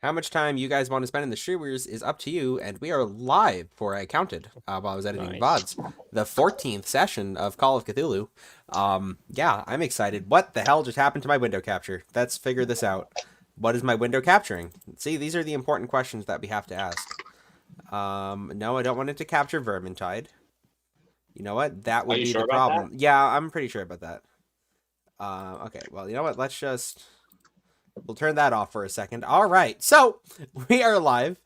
How much time you guys want to spend in the streamers is up to you, and we are live for, I counted while I was editing Nice. VODs, the 14th session of Call of Cthulhu. Yeah, I'm excited. What the hell just happened to my window capture? Let's figure this out. What is my window capturing? See, these are the important questions that we have to ask. No, I don't want it to capture Vermintide. You know what? That Are would you be sure the about that? problem. Yeah, I'm pretty sure about that. Okay, well, you know what? We'll turn that off for a second. All right, so we are live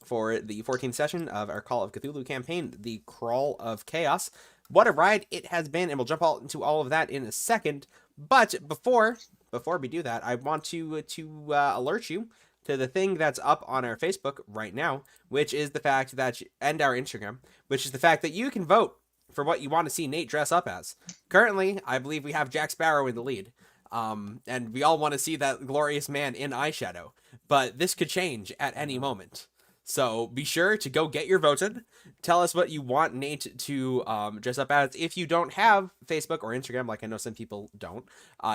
for the 14th session of our Call of Cthulhu campaign, the Crawl of Chaos. What a ride it has been, and we'll jump into all of that in a second. But before we do that, I want to alert you to the thing that's up on our Facebook right now, which is the fact that and our Instagram, which is the fact that you can vote for what you want to see Nate dress up as. Currently, I believe we have Jack Sparrow in the lead. And we all want to see that glorious man in eyeshadow, but this could change at any moment. So be sure to go get your votes in. Tell us what you want Nate to dress up as. If you don't have Facebook or Instagram, like I know some people don't,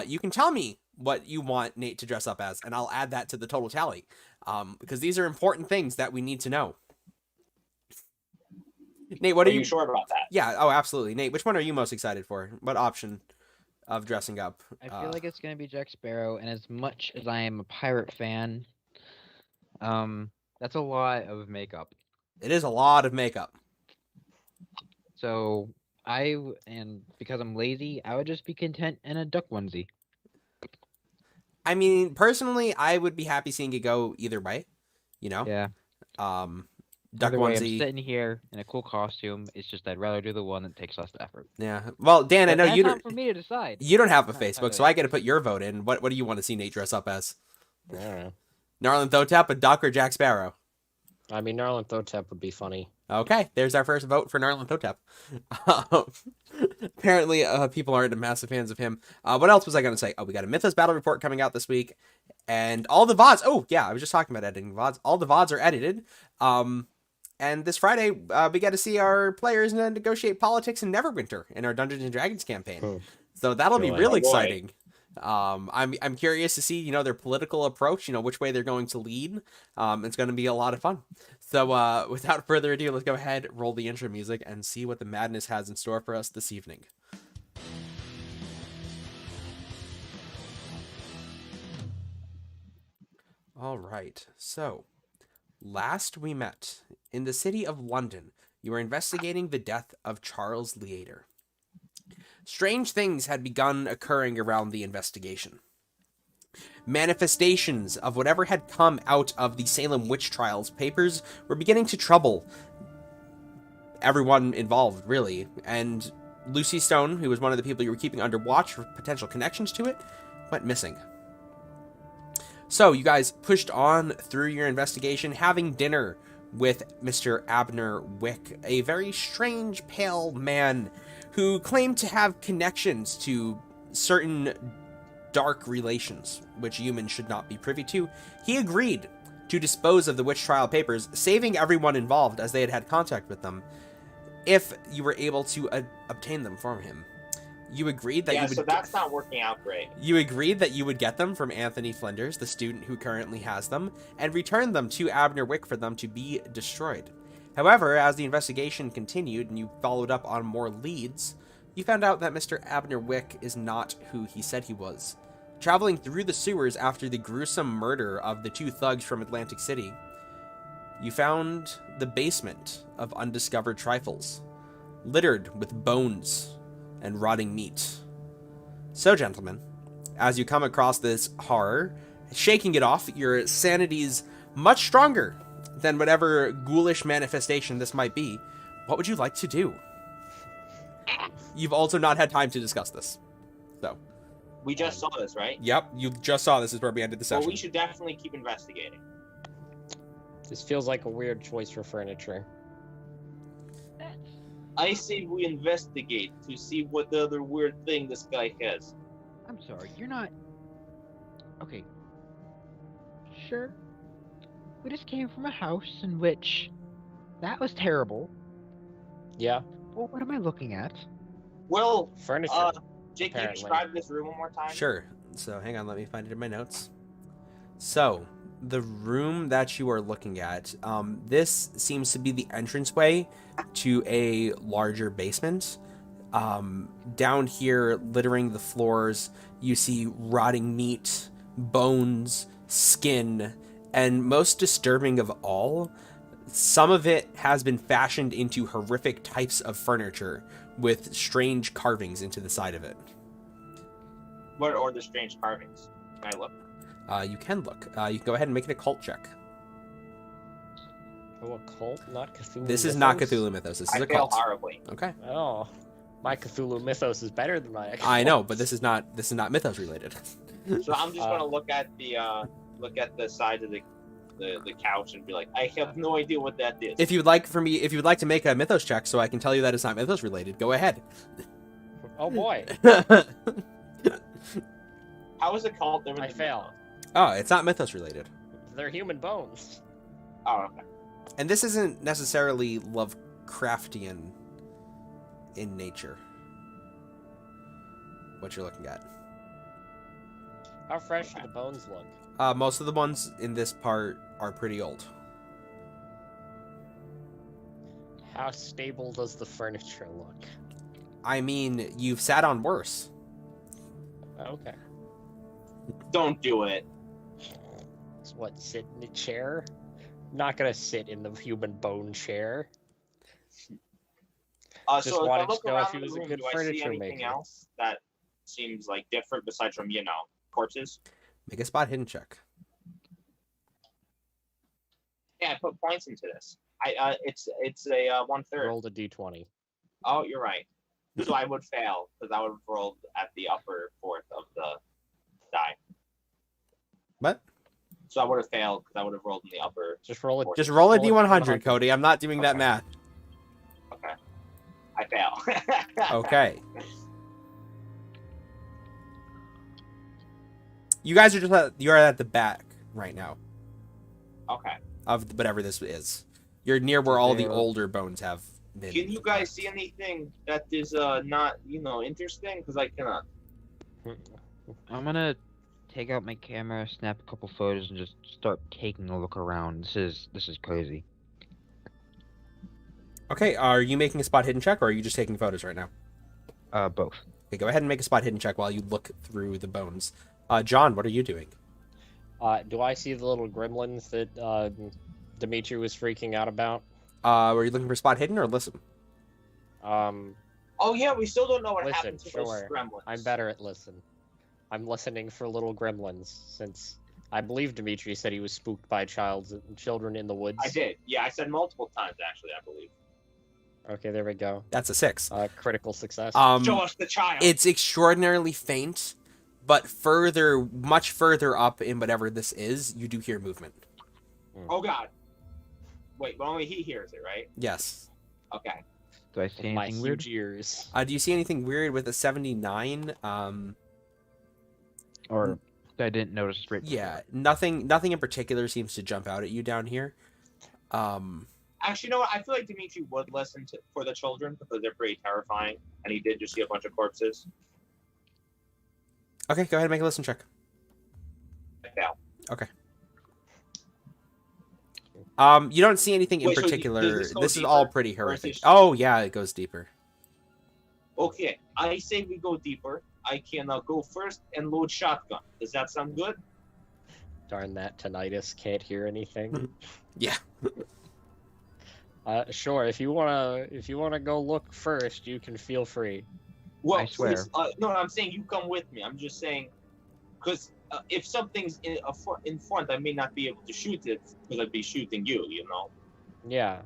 you can tell me what you want Nate to dress up as, and I'll add that to the total tally. Because these are important things that we need to know. Nate, what are Are you you? sure about that? Yeah, oh, absolutely. Nate, which one are you most excited for? What option of dressing up? I feel like it's gonna be Jack Sparrow, and as much as I am a pirate fan, that's a lot of makeup. It is a lot of makeup. So and because I'm lazy, I would just be content in a duck onesie. I mean, personally, I would be happy seeing it go either way. You know, Yeah. duck Either way, I'm onesie. sitting here in a cool costume. It's just I'd rather do the one that takes less effort. Yeah. Well, Dan, I But know that's not for me to decide. you don't have a That's not Facebook, entirely so I up got to to put your vote in. What do you want to see Nate dress up as? I don't know. Narlin Thotep, a duck, or Jack Sparrow? I mean, Narlan Thotep would be funny. Okay, there's our first vote for Narlin Thotep. Apparently, people aren't massive fans of him. What else was I going to say? Oh, we got a Mythos battle report coming out this week, and all the VODs. Oh, yeah, I was just talking about editing VODs. All the VODs are edited. And this Friday, we get to see our players negotiate politics in Neverwinter in our Dungeons and Dragons campaign. So that'll be Joy. real Oh, boy. exciting. I'm curious to see their political approach, which way they're going to lead. It's going to be a lot of fun. So without further ado, let's go ahead, roll the intro music, and see what the madness has in store for us this evening. All right, so last we met in the city of London, you were investigating the death of Charles Liader. Strange things had begun occurring around the investigation. Manifestations of whatever had come out of the Salem witch trials papers were beginning to trouble everyone involved, really, and Lucy Stone, who was one of the people you were keeping under watch for potential connections to it, went missing. So you guys pushed on through your investigation, having dinner with Mr. Abner Wick, a very strange, pale man who claimed to have connections to certain dark relations, which humans should not be privy to. He agreed to dispose of the witch trial papers, saving everyone involved as they had had contact with them, if you were able to obtain them from him. You agreed that you would. So that's not working out great. You agreed that you would get them from Anthony Flinders, the student who currently has them, and return them to Abner Wick for them to be destroyed. However, as the investigation continued and you followed up on more leads, you found out that Mr. Abner Wick is not who he said he was. Traveling through the sewers after the gruesome murder of the two thugs from Atlantic City, you found the basement of undiscovered trifles, littered with bones and rotting meat. So, gentlemen, as you come across this horror, shaking it off, your sanity's much stronger than whatever ghoulish manifestation this might be. What would you like to do? You've also not had time to discuss this. So, We just saw this, right? yep, you just saw this is where we ended the session. Well, we should definitely keep investigating. This feels like a weird choice for furniture. I say we investigate to see what the other weird thing this guy has. I'm sorry, you're not. Okay. Sure. We just came from a house in which that was terrible. Yeah, Well, what am I looking at? Well, furniture. Jake, can you apparently. describe this room one more time? Sure. So, hang on, let me find it in my notes. So, the room that you are looking at, this seems to be the entranceway to a larger basement. Down here, littering the floors, you see rotting meat, bones, skin, and most disturbing of all, some of it has been fashioned into horrific types of furniture with strange carvings into the side of it. What are the strange carvings? Can I look? You can look. You can go ahead and make an occult check. Oh, a cult, not Cthulhu. This is not mythos? Cthulhu Mythos. This is I a fail cult. horribly. Okay. Oh, my Cthulhu mythos is better than my. I know, but this is not Mythos related. So I'm just gonna look at the side of the couch and be like, I have no idea what that is. If you'd like to make a Mythos check so I can tell you that it's not Mythos related, go ahead. Oh boy, How is a cult never I been fail. done? Oh, it's not Mythos related. They're human bones. Oh, okay. And this isn't necessarily Lovecraftian in nature. What you're looking at. How fresh do the bones look? Most of the ones in this part are pretty old. How stable does the furniture look? I mean, you've sat on worse. Okay. Don't do it. So what, sit in the chair? I'm not gonna sit in the human bone chair. Just So if I wanted look to know around if he the was a room, good do I see furniture anything maker. else that seems like different besides from corpses? Make a spot hidden check. Yeah, I put points into this. It's a 1/3. Rolled a d20. Oh, you're right. So I would fail because I would have rolled at the upper fourth of the die. What? So I would have failed because I would have rolled in the upper. Just roll it. Just roll a Roll a D100, D100. Cody. I'm not doing that Okay. math. Okay. I fail. Okay. You guys are you're at the back right now Okay. of whatever this is. You're near where all the There- older bones have been. Can you guys see anything that is not interesting? Because I cannot. I'm gonna take out my camera, snap a couple photos, and just start taking a look around. This is crazy. Okay, are you making a spot hidden check, or are you just taking photos right now? Both. Okay, go ahead and make a spot hidden check while you look through the bones. John, what are you doing? Do I see the little gremlins that Dimitri was freaking out about? Were you looking for spot hidden or listen? Oh yeah, we still don't know what Listen, happened to those sure. gremlins. I'm better at listen. I'm listening for little gremlins since I believe Dimitri said he was spooked by children in the woods. I did. Yeah, I said multiple times actually. I believe. Okay, there we go. That's a 6. Critical success. Show us the child. It's extraordinarily faint, but much further up in whatever this is, you do hear movement. Oh God. Wait, but only he hears it, right? Yes. Okay. Do I see With my anything huge weird? ears. Do you see anything weird with a 79? Or I didn't notice straight. Yeah, nothing in particular seems to jump out at you down here. Actually, you know what? I feel like Dimitri would listen for the children because they're pretty terrifying, and he did just see a bunch of corpses. Okay, go ahead and make a listen check. I fail. Okay. You don't see anything in Wait, so does particular. this go This is all deeper, pretty or is horrific. this- Oh yeah, it goes deeper. Okay, I say we go deeper. I can go first and load shotgun. Does that sound good? Darn that tinnitus, can't hear anything. Yeah. Sure. If you wanna go look first, you can feel free. Well, I swear. please, no, I'm saying you come with me. I'm just saying, because if something's in front, I may not be able to shoot it because I'd be shooting you. You know. Yeah.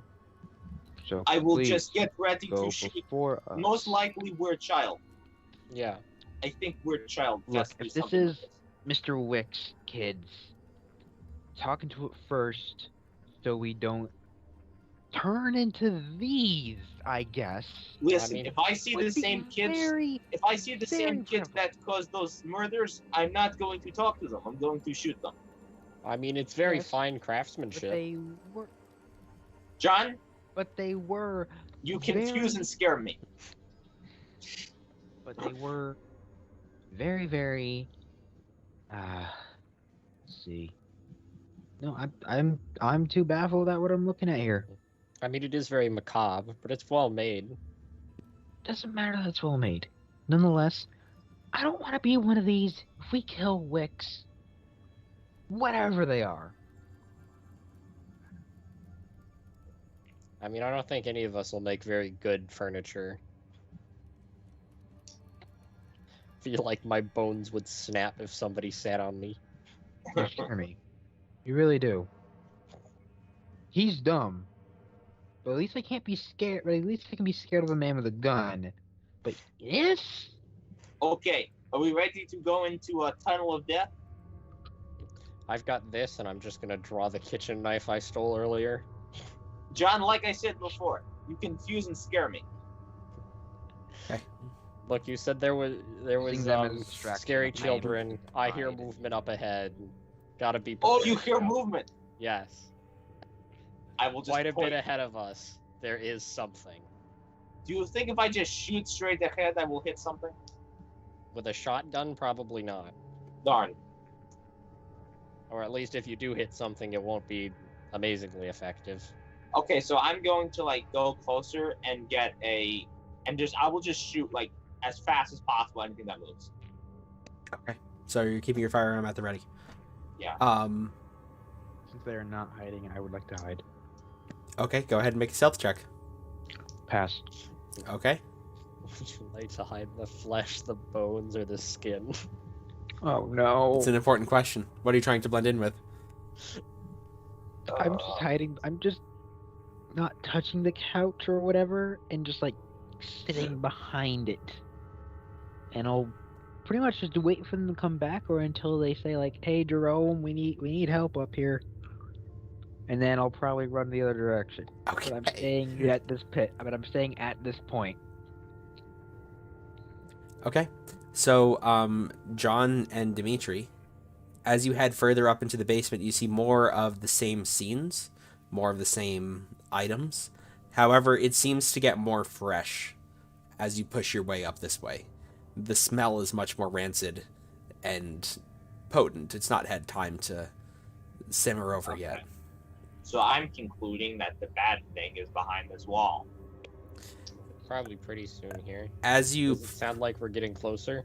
So I will please just get ready go to shoot. before us. Most likely, we're a child. Yeah. I think we're a child. Look, has to do if this something is with Mr. Wick's kids, talking to it first, so we don't turn into these. I guess. Listen, I mean, if I see the Would be same kids, very- if I see the same very kids that caused those murders, I'm not going to talk to them. I'm going to shoot them. I mean, it's very Yes, fine But craftsmanship. they were. John, But they were. you confuse Very- and scare me. But they were very, very. Let's see. No, I'm too baffled at what I'm looking at here. I mean, it is very macabre, but it's well made. Doesn't matter that it's well made. Nonetheless, I don't want to be one of these. If we kill wicks, whatever they are. I mean, I don't think any of us will make very good furniture. Feel like my bones would snap if somebody sat on me. You scare me. You really do. He's dumb. But at least I can't be scared. But at least I can be scared of a man with a gun. But yes. Okay, are we ready to go into a tunnel of death? I've got this, and I'm just gonna draw the kitchen knife I stole earlier. John, like I said before, you confuse and scare me. Look, you said there was Using them as a distraction. scary Hide. children. I hear Hide. movement up ahead. Gotta be Oh, prepared. you hear Joe. movement. Yes. I will just Quite a point. bit ahead of us. There is something. Do you think if I just shoot straight ahead, I will hit something? With a shotgun, probably not. Darn. Or at least if you do hit something, it won't be amazingly effective. Okay, so I'm going to like go closer and get I will just shoot like as fast as possible anything that moves. Okay. So you're keeping your firearm at the ready. Yeah. Since they're not hiding, I would like to hide. Okay, go ahead and make a stealth check. Pass. Okay. Would you like to hide the flesh, the bones, or the skin? Oh no. It's an important question. What are you trying to blend in with? I'm just hiding. I'm just not touching the couch or whatever, and just like sitting behind it. And I'll pretty much just wait for them to come back, or until they say like, "Hey, Jerome, we need help up here." And then I'll probably run the other direction. Okay. But I'm staying at this pit. But I'm staying at this point. Okay. So, John and Dimitri, as you head further up into the basement, you see more of the same scenes, more of the same items. However, it seems to get more fresh as you push your way up this way. The smell is much more rancid and potent. It's not had time to simmer over Okay. yet. So I'm concluding that the bad thing is behind this wall. Probably pretty soon here. As you Does it sound like we're getting closer?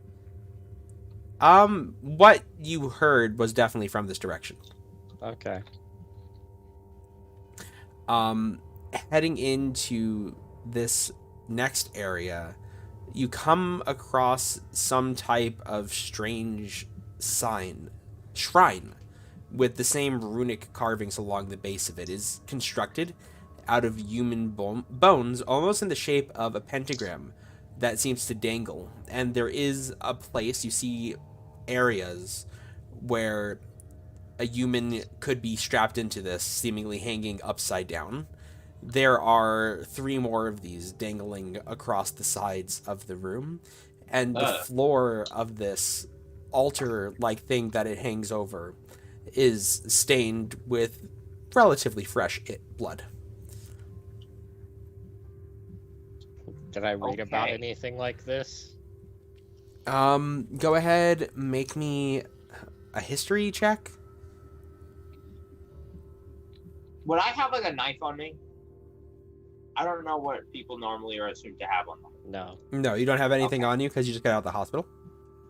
what you heard was definitely from this direction. Okay. Heading into this next area, you come across some type of strange shrine with the same runic carvings along the base of it. Is constructed out of human bones, almost in the shape of a pentagram that seems to dangle. And there is a place, you see areas where a human could be strapped into this, seemingly hanging upside down. There are 3 more of these dangling across the sides of the room, and the floor of this altar-like thing that it hangs over is stained with relatively fresh blood. Did I read about Okay. anything like this? Go ahead, make me a history check. Would I have like a knife on me? I don't know what people normally are assumed to have on them. No. No, you don't have anything Okay. on you because you just got out of the hospital.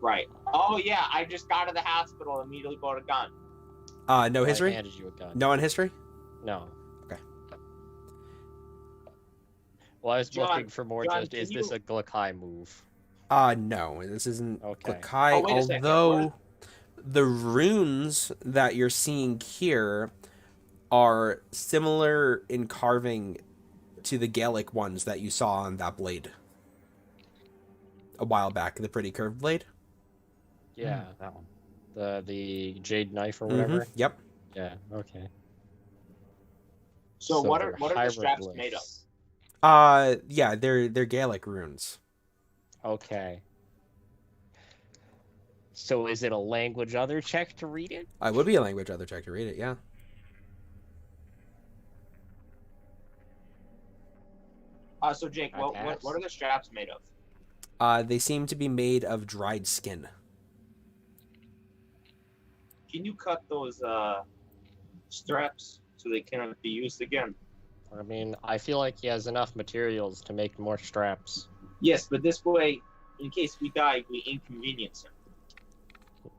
Right. Oh yeah, I just got to the hospital and immediately bought a gun. No I history? handed you a gun. No on history? No. Okay. Well, I was John- looking for more John, just, is can this you- a Glakai move? No, this isn't Okay. Glakai, Oh, wait a second, although the runes that you're seeing here are similar in carving to the Gaelic ones that you saw on that blade a while back, the pretty curved blade. Yeah, that one. The jade knife or whatever? Yep. Yeah, okay. So what they're are the straps made of? hieroglyphs. Yeah, they're Gaelic runes. Okay. So is it a language other check to read it? It would be a language other check to read it, yeah. So Jake, I what pass. are the straps made of? They seem to be made of dried skin. Can you cut those straps so they cannot be used again. I mean, I feel like he has enough materials to make more straps. Yes, but this way, in case we die, we inconvenience him.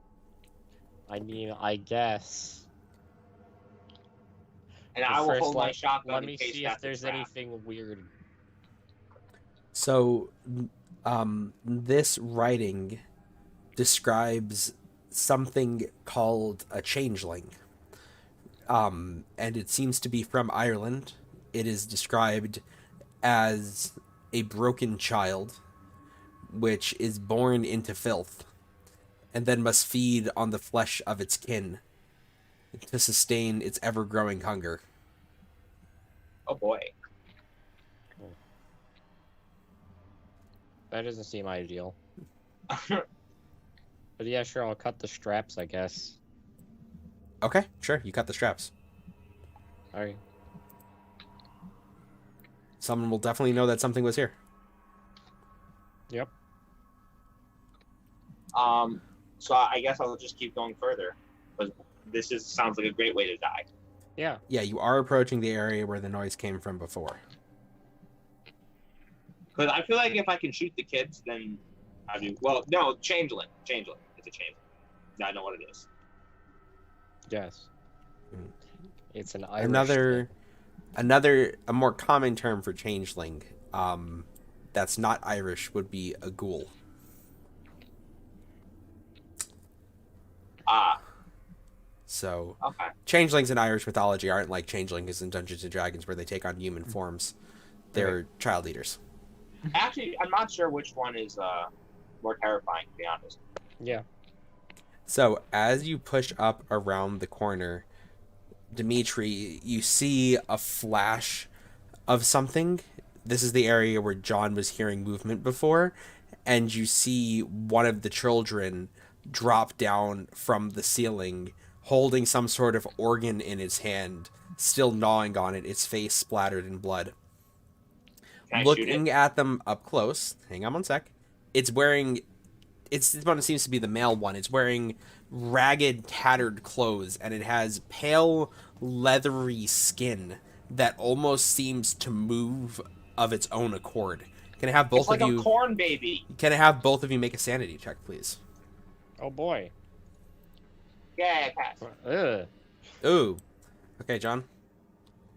I mean, I guess. And But I will first, hold my shotgun let in me case see if that's a there's trap. anything weird. So, this writing describes something called a changeling. And it seems to be from Ireland. It is described as a broken child, which is born into filth, and then must feed on the flesh of its kin to sustain its ever-growing hunger. Oh boy. That doesn't seem ideal. But yeah, sure, I'll cut the straps, I guess. Okay, sure, you cut the straps. Alright. Someone will definitely know that something was here. Yep. So I guess I'll just keep going further, because this sounds like a great way to die. Yeah. Yeah, you are approaching the area where the noise came from before. Because I feel like if I can shoot the kids, then I do. Well, no, changeling. Changeling. It's a changeling. I know what it is. Yes. Mm. It's an Irish A more common term for changeling, that's not Irish, would be a ghoul. Ah, So, okay. changelings in Irish mythology aren't like changelings in Dungeons and Dragons where they take on human forms. They're child eaters. Actually, I'm not sure which one is more terrifying, to be honest. Yeah. So, as you push up around the corner, Dimitri, you see a flash of something. This is the area where John was hearing movement before, and you see one of the children drop down from the ceiling, holding some sort of organ in his hand, still gnawing on it, its face splattered in blood. Can I shoot Looking it? at them up close, hang on one sec, it's wearing... It's the one that seems to be the male one. It's wearing ragged, tattered clothes, and it has pale, leathery skin that almost seems to move of its own accord. Can I have both It's like of a you? corn baby. Can I have both of you make a sanity check, please? Oh boy. Yeah, pass. Ugh. Ooh. Okay, John.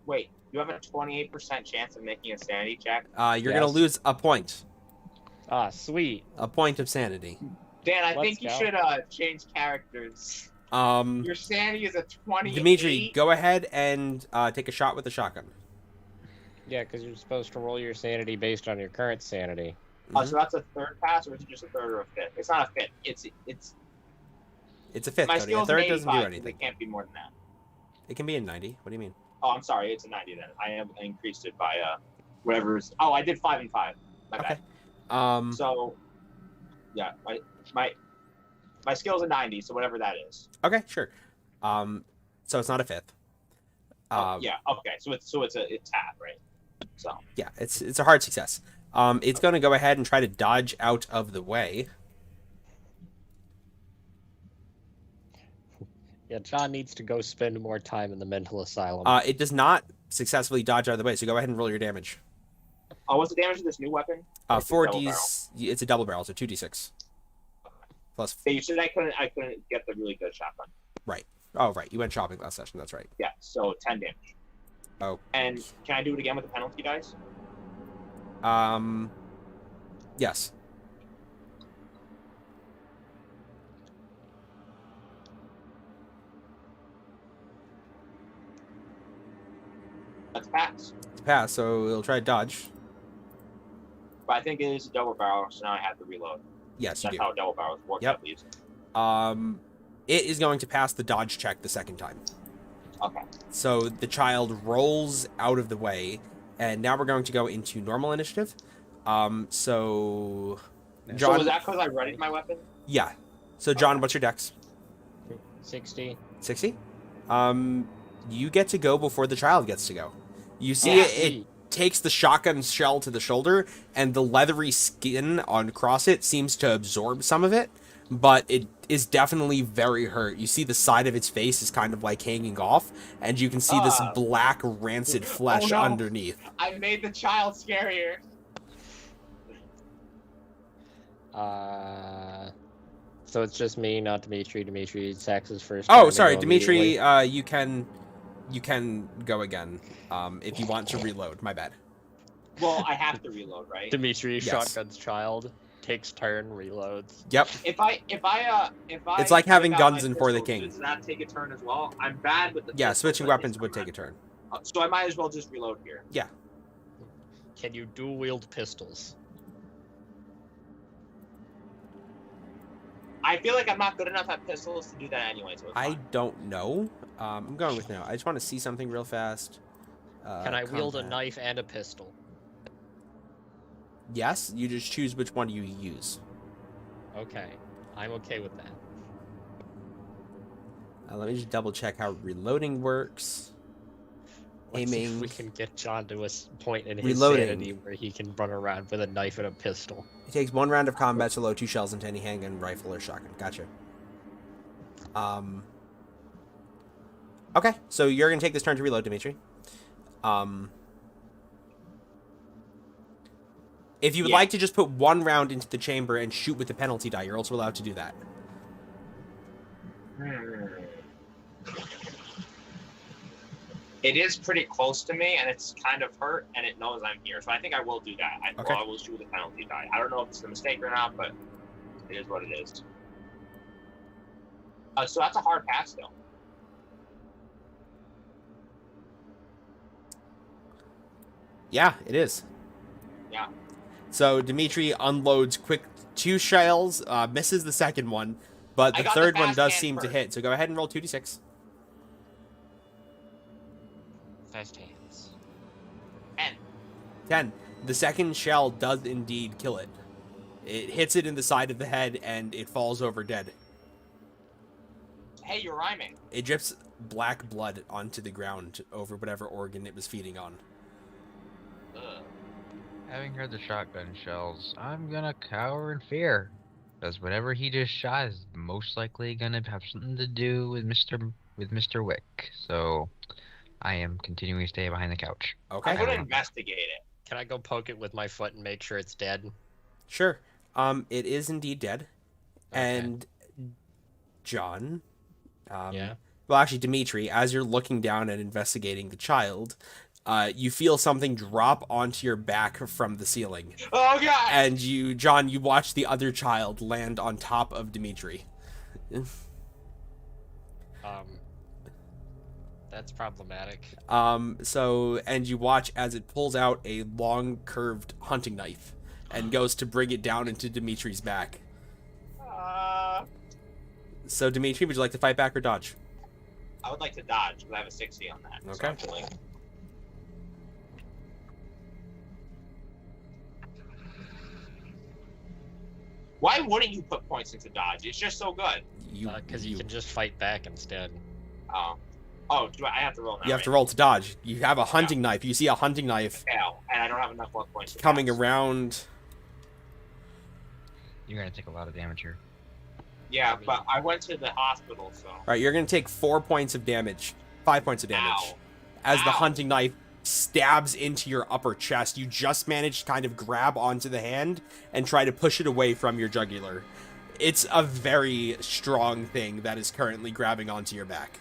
Wait, you have a 28% chance of making a sanity check? You're gonna Yes. lose a point. Ah, sweet. A point of sanity. Dan, I Let's think you go. should change characters. Your sanity is a 28. Dimitri, go ahead and take a shot with the shotgun. Yeah, because you're supposed to roll your sanity based on your current sanity. Oh, so that's a third pass, or is it just a third or a fifth? It's not a fifth. It's It's a fifth, my Cody. A skill's third an doesn't do 85, so anything. It can't be more than that. It can be a 90. What do you mean? Oh, I'm sorry. It's a 90 then. I increased it by whatever. Oh, I did 5 and 5. My Okay. bad. So, yeah, my skill's a 90, so whatever that is. Okay, sure. So it's not a fifth. Yeah. Okay. So it's half, right? So Yeah, it's a hard success. It's going to go ahead and try to dodge out of the way. Yeah, John needs to go spend more time in the mental asylum. It does not successfully dodge out of the way, so go ahead and roll your damage. oh, what's the damage of this new weapon? Or it's a double barrel? 4D's. It's a double barrel, so 2d6 plus. Yeah, you said I couldn't get the really good shotgun. Oh, right. You went shopping last session. That's right. Yeah. So 10 damage. Oh. And can I do it again with the penalty dice? Yes. That's pass. It's a pass, so it'll try to dodge. But I think it is a double barrel, so now I have to reload. Yes, you That's do. how double barrels work, Yep. at least. It is going to pass the dodge check the second time. Okay. So the child rolls out of the way, and now we're going to go into normal initiative. So So John, was that because I readied my weapon? yeah. So John, what's your dex? 60. 60. You get to go before the child gets to go. You see Yeah. it takes the shotgun shell to the shoulder, and the leathery skin on across it seems to absorb some of it, but is definitely very hurt. You see the side of its face is kind of like hanging off, and you can see this black, rancid flesh no. underneath. I made the child scarier. So it's just me, not Dimitri. Dimitri, Sax's first. Oh, turn to sorry, go Dimitri. immediately. You can go again. If you want to reload. My bad. Well, I have to reload, right? Dimitri Yes. shotguns child, takes turn, reloads. Yep. If I It's like having break out guns my in For the pistol, King. Does that take a turn as well? I'm bad with the Yeah, pistol, switching but weapons it's would not take a turn. So I might as well just reload here. Yeah. Can you dual wield pistols? I feel like I'm not good enough at pistols to do that anyway. So it's I fine. don't know. I'm going with no. I just want to see something real fast. Can I wield a combat. knife and a pistol? Yes, you just choose which one you use. Okay, I'm okay with that. Let me just double check how reloading works. Let's see if Aiming. we can get John to a point in his Reloading. sanity where he can run around with a knife and a pistol. It takes 1 round of combat to load 2 shells into any handgun, rifle, or shotgun. Gotcha. Okay, so you're gonna take this turn to reload, Dimitri. If you would Yeah. like to just put 1 round into the chamber and shoot with the penalty die, you're also allowed to do that. It is pretty close to me, and it's kind of hurt, and it knows I'm here. So I think I will do that. Okay. I will shoot the penalty die. I don't know if it's a mistake or not, but it is what it is. So that's a hard pass, though. Yeah, it is. Yeah. So Dimitri unloads quick 2 shells, misses the second one, but I the got the third one fast does hand seem to first. hit. So go ahead and roll 2d6. Fast hands. 10. 10. The second shell does indeed kill it. It hits it in the side of the head and it falls over dead. Hey, you're rhyming. It drips black blood onto the ground over whatever organ it was feeding on. Ugh. Having heard the shotgun shells, I'm gonna cower in fear. Because whatever he just shot is most likely gonna have something to do with Mr. Wick. So I am continuing to stay behind the couch. Okay. I'm gonna investigate it. Can I go poke it with my foot and make sure it's dead? Sure. It is indeed dead. Okay. And John, Yeah. well, actually, Dimitri, as you're looking down and investigating the child, you feel something drop onto your back from the ceiling. Oh god! And John, you watch the other child land on top of Dimitri. That's problematic. And you watch as it pulls out a long, curved hunting knife and goes to bring it down into Dimitri's back. So, Dimitri, would you like to fight back or dodge? I would like to dodge because I have a 60 on that. So Okay. I'm feeling- Why wouldn't you put points into dodge? It's just so good. Because you can just fight back instead. Oh, do I have to roll now? You have to right? roll to dodge. You have a hunting knife. You see a hunting knife Fail, and I don't have enough luck points. to coming pass. around. You're gonna take a lot of damage here. Yeah, but I went to the hospital, so. All right, you're going to take 4 points of damage. 5 points of damage. Ow. As the Ow. hunting knife stabs into your upper chest. You just manage to kind of grab onto the hand and try to push it away from your jugular. It's a very strong thing that is currently grabbing onto your back.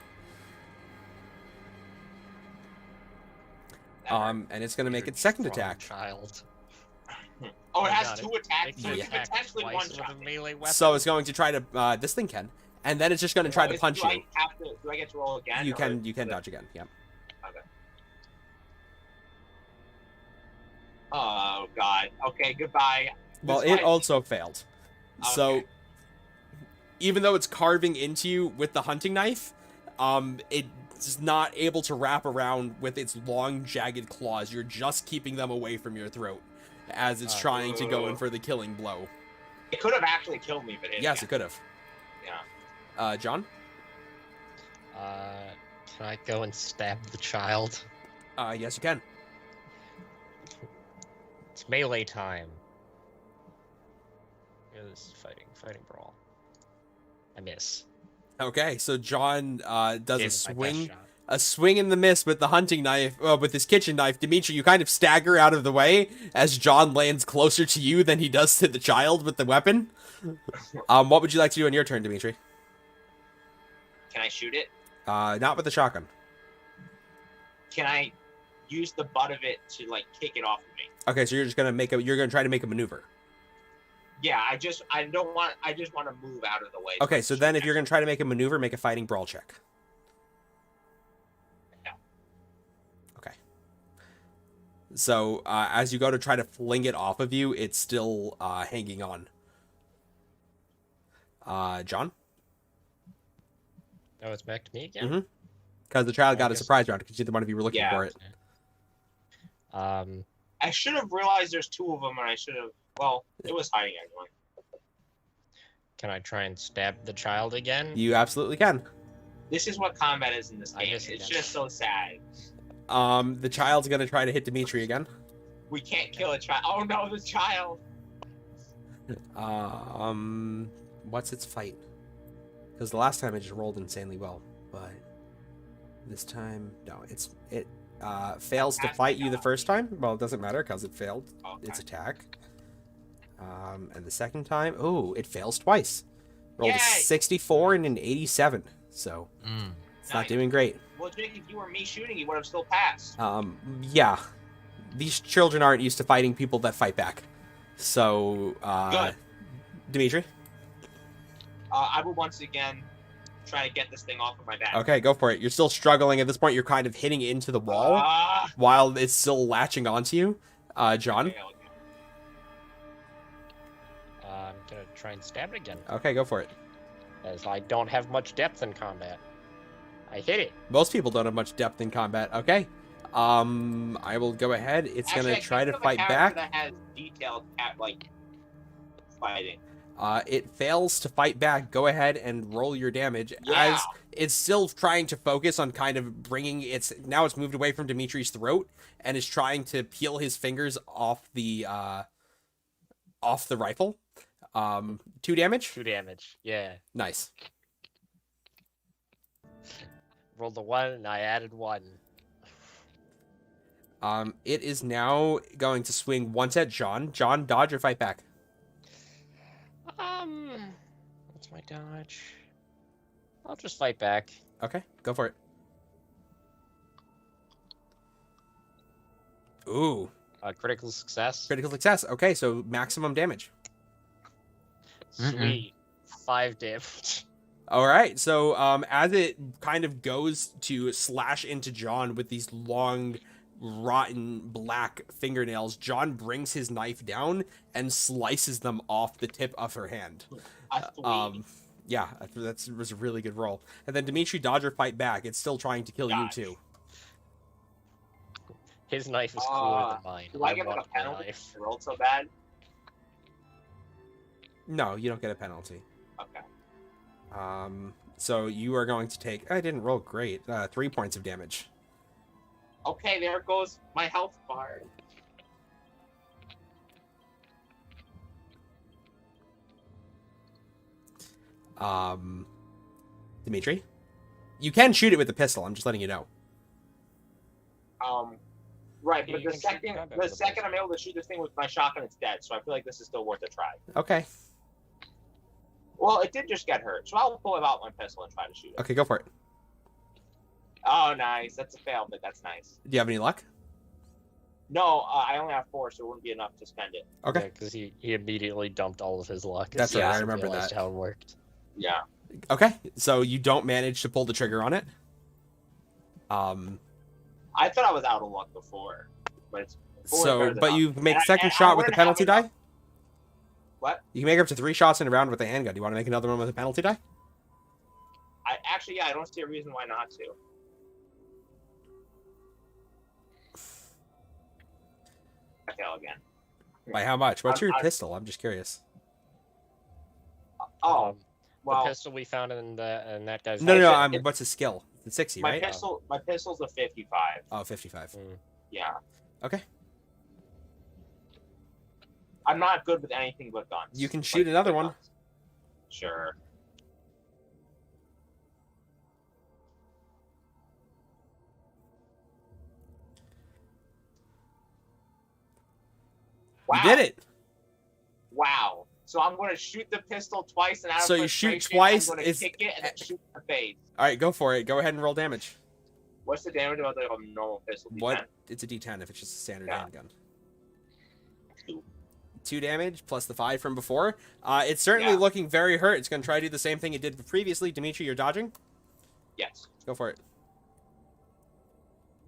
And it's going to make You're its second strong attack. Child. Oh, it You has got 2 it. attacks, It so can you can attack potentially twice one with shot a me. melee weapon. So it's going to try to, this thing can. And then it's just going to try to punch you. Do I get to roll again? You or can is it- dodge again, yeah. Okay. Oh god. Okay, goodbye. Well, This it might- also failed. So, Okay. even though it's carving into you with the hunting knife, it's not able to wrap around with its long, jagged claws. You're just keeping them away from your throat as it's trying to go in for the killing blow. It could have actually killed me, but it Yes, it could have. Yeah. John? Can I go and stab the child? Yes, you can. It's melee time. Yeah, this is fighting brawl. I miss. Okay, so John does Gave it my best shot. a swing in the miss with the hunting knife, with his kitchen knife. Dimitri, you kind of stagger out of the way as John lands closer to you than he does to the child with the weapon. What would you like to do on your turn, Dimitri? Can I shoot it? Not with the shotgun. Can I use the butt of it to like kick it off of me? Okay, so you're gonna try to make a maneuver. Yeah, I just want to move out of the way. Okay, so then if you're gonna try to make a maneuver, make a fighting brawl check. Yeah. Okay. So as you go to try to fling it off of you, it's still hanging on. John? Oh, it's back to me again? Mm-hmm. Because the child I got a guess- surprise round because you're the one of you were looking Yeah. for it. I should have realized there's two of them, and I should have. Well, it was hiding anyway. Can I try and stab the child again? You absolutely can. This is what combat is in this I game. miss It's again. just so sad. The child's gonna try to hit Dimitri again. We can't kill a child. Oh no, the child! What's its fight? Because the last time it just rolled insanely well, but this time, no, it fails to fight you the first time. Well, it doesn't matter because it failed its attack. And the second time, oh, it fails twice. Rolled a Yay! 64 and an 87, so it's not Nice. doing great. Well, Jake, if you were me shooting, you would have still passed. Yeah, these children aren't used to fighting people that fight back. So, Good. Dimitri? I would once again try to get this thing off of my back. Okay, go for it. You're still struggling. At this point, you're kind of hitting into the wall Ah! while it's still latching onto you. John? Okay. I'm gonna try and stab it again, Okay, go for it. as I don't have much depth in combat. I hit it. Most people don't have much depth in combat. Okay. I will go ahead. It's Actually, gonna I try can't to think of a fight character back. That has detailed fighting. It fails to fight back. Go ahead and roll your damage Yeah. as it's still trying to focus on kind of bringing its. Now it's moved away from Dimitri's throat and is trying to peel his fingers off the rifle. 2 damage. 2 damage. Yeah. Nice. Rolled a 1 and I added 1. It is now going to swing once at John. John, dodge or fight back. What's my dodge? I'll just fight back. Okay, go for it. Ooh, Critical success. critical success. Okay, so maximum damage. Sweet. 5 damage. All right, so as it kind of goes to slash into John with these long, rotten black fingernails, John brings his knife down and slices them off the tip of her hand. Yeah, that was a really good roll. And then Dimitri, dodge or fight back. It's still trying to kill Dodge. you too. His knife is cooler than mine. Do I get like want a my penalty? knife. If I rolled so bad. No, you don't get a penalty. Okay. So you are going to take. I didn't roll great. 3 points of damage. Okay, there goes my health bar. Dimitri, you can shoot it with a pistol. I'm just letting you know. Right, Yeah, but you the can shoot second combat with a I'm able to shoot this thing with my shotgun, it's dead. So I feel like this is still worth a try. Okay. Well, it did just get hurt, so I'll pull out my pistol and try to shoot it. Okay, go for it. Oh, nice. That's a fail, but that's nice. Do you have any luck? No, I only have 4, so it wouldn't be enough to spend it. Okay. Because he immediately dumped all of his luck. That's as right, I soon as he remember realized that. how it worked. Yeah. Okay. So you don't manage to pull the trigger on it. I thought I was out of luck before, but it's So, but you make a second and I shot with the wouldn't penalty have die. What? You can make up to 3 shots in a round with a handgun. Do you want to make another one with a penalty die? I don't see a reason why not to. I fail again. By how much? What's your I- pistol? I'm just curious. Oh, the well, pistol we found in that guy's No, house. no, said no. it- What's his skill? It's 60, my right? pistol's a 55. Oh, 55. Yeah. Okay. I'm not good with anything but guns. You can shoot another one. Sure. Wow. You did it. Wow. So I'm going to shoot the pistol twice, and out of So you shoot frustration, twice, I'm going to it's- kick it and then shoot in the face. All right, go for it. Go ahead and roll damage. What's the damage about the normal pistol? D10? What? It's a D10 if it's just a standard Yeah. handgun. 2. 2 damage plus the 5 from before. It's certainly Yeah. looking very hurt. It's going to try to do the same thing it did previously. Dimitri, you're dodging. Yes. Go for it.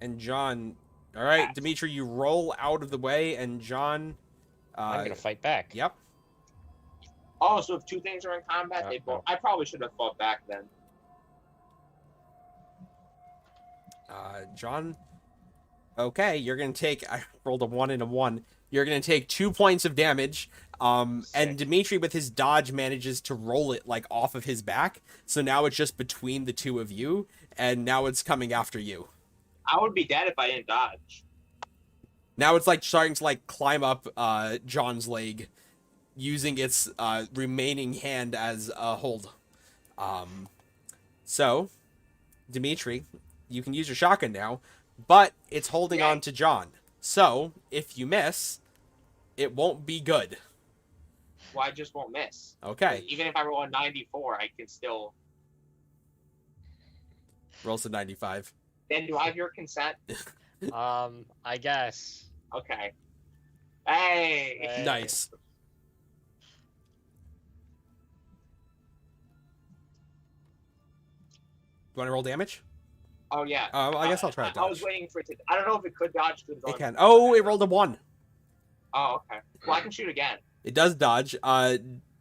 And John, all right, Pass. Dimitri, you roll out of the way, and John. I'm gonna fight back. Yep. Oh, so if two things are in combat, they both. I probably should have fought back then. John. Okay, you're gonna take. I rolled a 1 and a 1. You're gonna take 2 points of damage. And Sick. Dimitri, with his dodge, manages to roll it like off of his back. So now it's just between the two of you, and now it's coming after you. I would be dead if I didn't dodge. Now it's like starting to like climb up John's leg, using its remaining hand as a hold. So, Dimitri, you can use your shotgun now, but it's holding Yeah. on to John. So, if you miss, it won't be good. Well, I just won't miss. Okay, Even if I roll a 94, I can still. rolls to 95. Then do I have your consent? I guess. Okay. Hey. Hey. Nice. You want to roll damage? Oh yeah. I guess I'll try to I was dodge. waiting for it to. I don't know if it could dodge. It can. Oh, it rolled a 1. Oh, okay. Well, I can shoot again. It does dodge.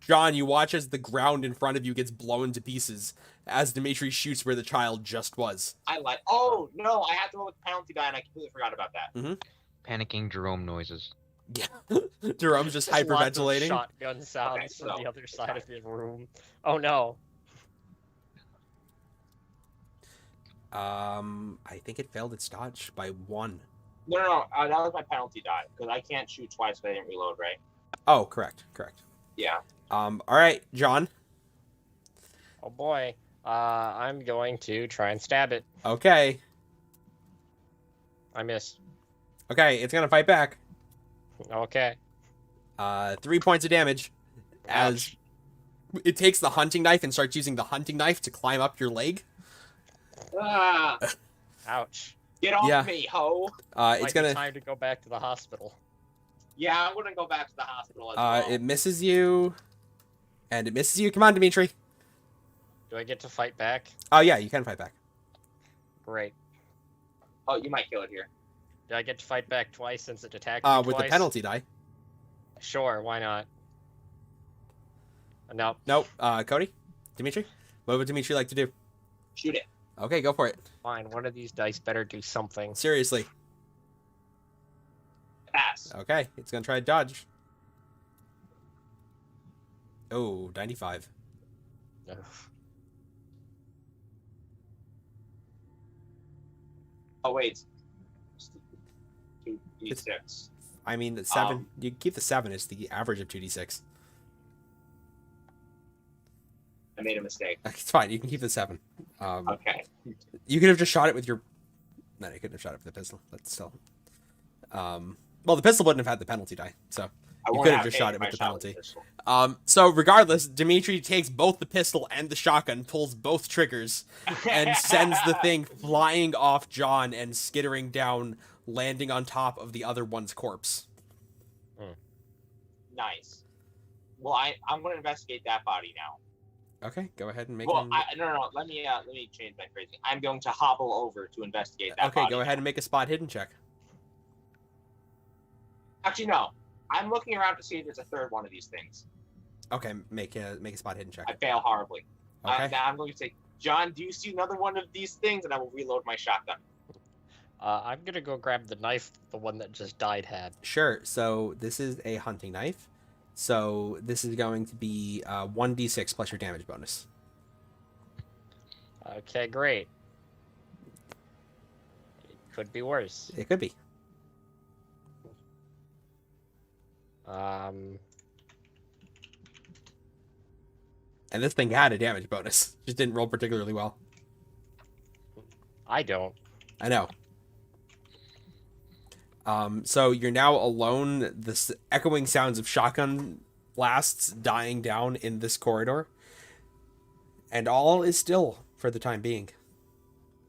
John, you watch as the ground in front of you gets blown to pieces as Dimitri shoots where the child just was. I like. Oh no! I have to roll with the penalty die, and I completely forgot about that. Panicking Jerome noises. Yeah. Jerome's just Lots of hyperventilating. shotgun sounds Okay, from so- the other side of the room. Oh no. I think it failed its dodge by 1. No. That was my penalty die because I can't shoot twice if I didn't reload, right? Oh, correct. Yeah. All right, John. Oh boy. I'm going to try and stab it. Okay. I miss. Okay, it's gonna fight back. Okay. 3 points of damage as it takes the hunting knife and starts using the hunting knife to climb up your leg. Ah, Ouch. get off Yeah. me, ho! It's Might be gonna. time to go back to the hospital. Yeah, I'm gonna go back to the hospital as well. It misses you, and it misses you. Come on, Dimitri. Do I get to fight back? Oh yeah, you can fight back. Great. Oh, you might kill it here. Do I get to fight back twice since it attacked me With the twice? penalty die. Sure, why not? No. Nope. Cody, Dimitri. What would Dimitri like to do? Shoot it. Okay, go for it. Fine, one of these dice better do something. Seriously. Pass. Okay, it's gonna try to dodge. Oh, 95. Ugh. Oh wait. 2d6. I mean, the 7. You keep the 7. It's the average of 2d6. I made a mistake. It's fine. You can keep the 7. Okay. You could have just shot it with your. No, you couldn't have shot it with the pistol. That's still. Well, the pistol wouldn't have had the penalty die, so I you won't could have just pain shot it if with I the shot penalty. pistol. So regardless, Dimitri takes both the pistol and the shotgun, pulls both triggers, and sends the thing flying off John and skittering down, landing on top of the other one's corpse. Nice. Well, I'm going to investigate that body now. Okay, go ahead and make. Well, no. Let me change my phrasing. I'm going to hobble over to investigate that. Okay, body go ahead now. and make a spot hidden check. Actually, no. I'm looking around to see if there's a third one of these things. Okay, make a spot hidden check. I fail horribly. Okay. Now I'm going to say, John, do you see another one of these things? And I will reload my shotgun. I'm gonna go grab the knife the one that just died had. Sure. So this is a hunting knife. So this is going to be 1d6 plus your damage bonus. Okay, great. It could be worse. It could be. Um, And this thing had a damage bonus. Just didn't roll particularly well. I don't. I know. So you're now alone. The echoing sounds of shotgun blasts dying down in this corridor. And all is still for the time being.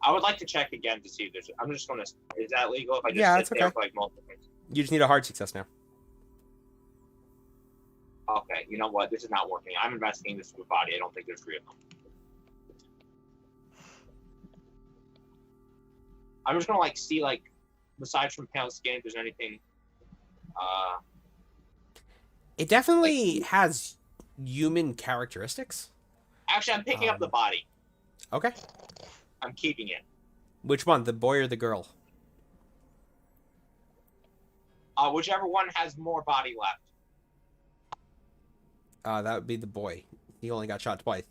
I would like to check again to see if there's. I'm just gonna. Is that legal if I just Yeah, sit it's there okay. for like multiple minutes? You just need a hard success now. Okay, you know what? This is not working. I'm investigating this with body. I don't think there's 3 of them. I'm just gonna like see like, aside from pale skin, if there's anything. It definitely has human characteristics. Actually, I'm picking up the body. Okay. I'm keeping it. Which one, the boy or the girl? Whichever one has more body left. That would be the boy. He only got shot twice.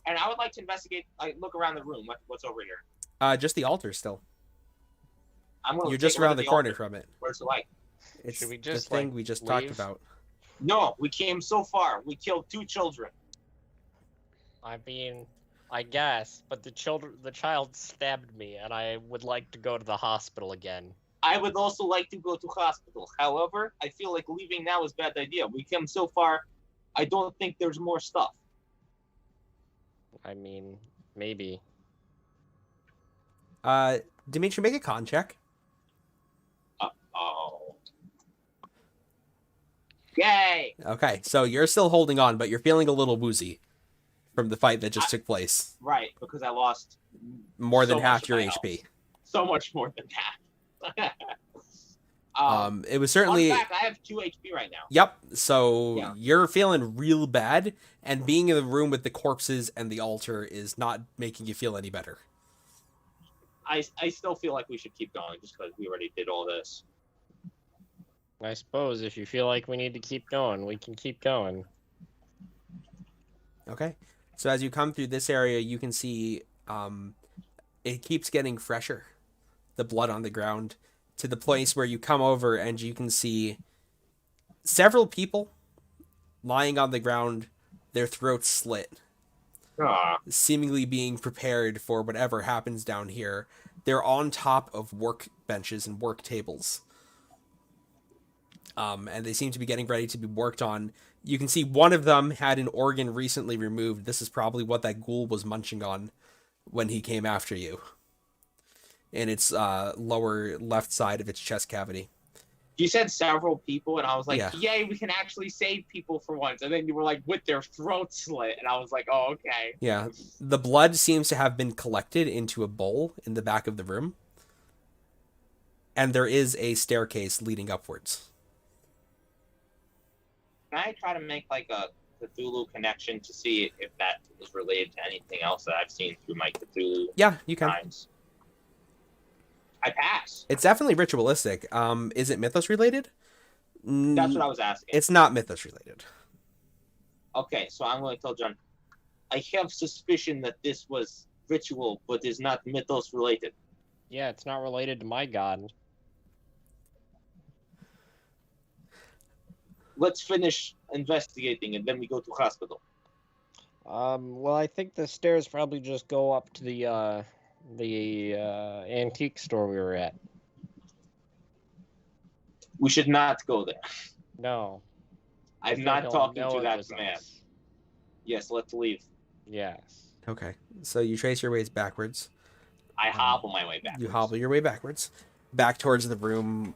And I would like to investigate. Look around the room. What's over here? Just the altar still. I'm gonna. You're take just a look around at the corner altar. from it. Where's the light? It's Should we the just, thing like, we just leave? talked about. No, we came so far. We killed 2 children. I mean, I guess, but the child stabbed me, and I would like to go to the hospital again. I would also like to go to hospital. However, I feel like leaving now is a bad idea. We came so far. I don't think there's more stuff. I mean, maybe. Dimitri, make a con check. Oh. Yay! Okay, so you're still holding on, but you're feeling a little woozy from the fight that just took place. Right, because I lost More than so half much your of my HP. health. So much more than that. It was certainly. Fun fact, I have 2 HP right now. Yep. So Yeah. you're feeling real bad, and being in the room with the corpses and the altar is not making you feel any better. I still feel like we should keep going just because we already did all this. I suppose if you feel like we need to keep going, we can keep going. Okay. So as you come through this area, you can see it keeps getting fresher, the blood on the ground, to the place where you come over and you can see several people lying on the ground, their throats slit, seemingly being prepared for whatever happens down here. They're on top of work benches and work tables. And they seem to be getting ready to be worked on. You can see one of them had an organ recently removed. This is probably what that ghoul was munching on when he came after you. In its lower left side of its chest cavity. You said several people, and I was like, Yeah. yay, we can actually save people for once. And then you were like, with their throats slit. And I was like, oh, okay. Yeah. The blood seems to have been collected into a bowl in the back of the room. And there is a staircase leading upwards. Can I try to make like a Cthulhu connection to see if that is related to anything else that I've seen through my Cthulhu Yeah, you can. times? I pass. It's definitely ritualistic. Is it mythos related? That's what I was asking. It's not mythos related. Okay, so I'm going to tell John. I have suspicion that this was ritual, but is not mythos related. Yeah, it's not related to my god. Let's finish investigating, and then we go to hospital. Well, I think the stairs probably just go up to the antique store we were at. We should not go there. No. I'm think not he'll talking know to it that was man. us. Yes, let's leave. Yes. Okay. So you trace your ways backwards. I hobble my way back. You hobble your way backwards. Back towards the room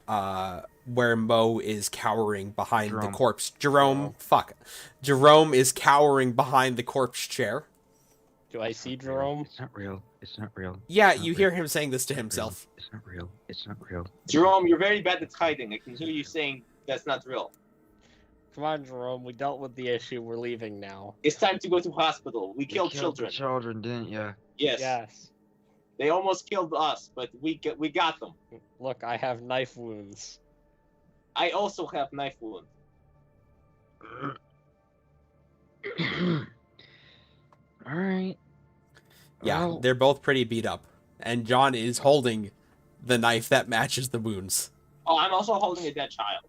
where Mo is cowering behind the Jerome. corpse. Jerome is cowering behind the corpse chair. Do I see Jerome? It's not real. It's not real. Yeah, It's not you real. hear him saying this to It's not real. himself. It's not real. It's not real. Jerome, you're very bad at hiding. I can hear you saying that's not real. Come on, Jerome. We dealt with the issue. We're leaving now. It's time to go to hospital. We You killed the children. children, didn't you? Yes. Yes. They almost killed us, but we got them. Look, I have knife wounds. I also have knife wounds. All right. Yeah, Well, they're both pretty beat up. And John is holding the knife that matches the wounds. Oh, I'm also holding a dead child.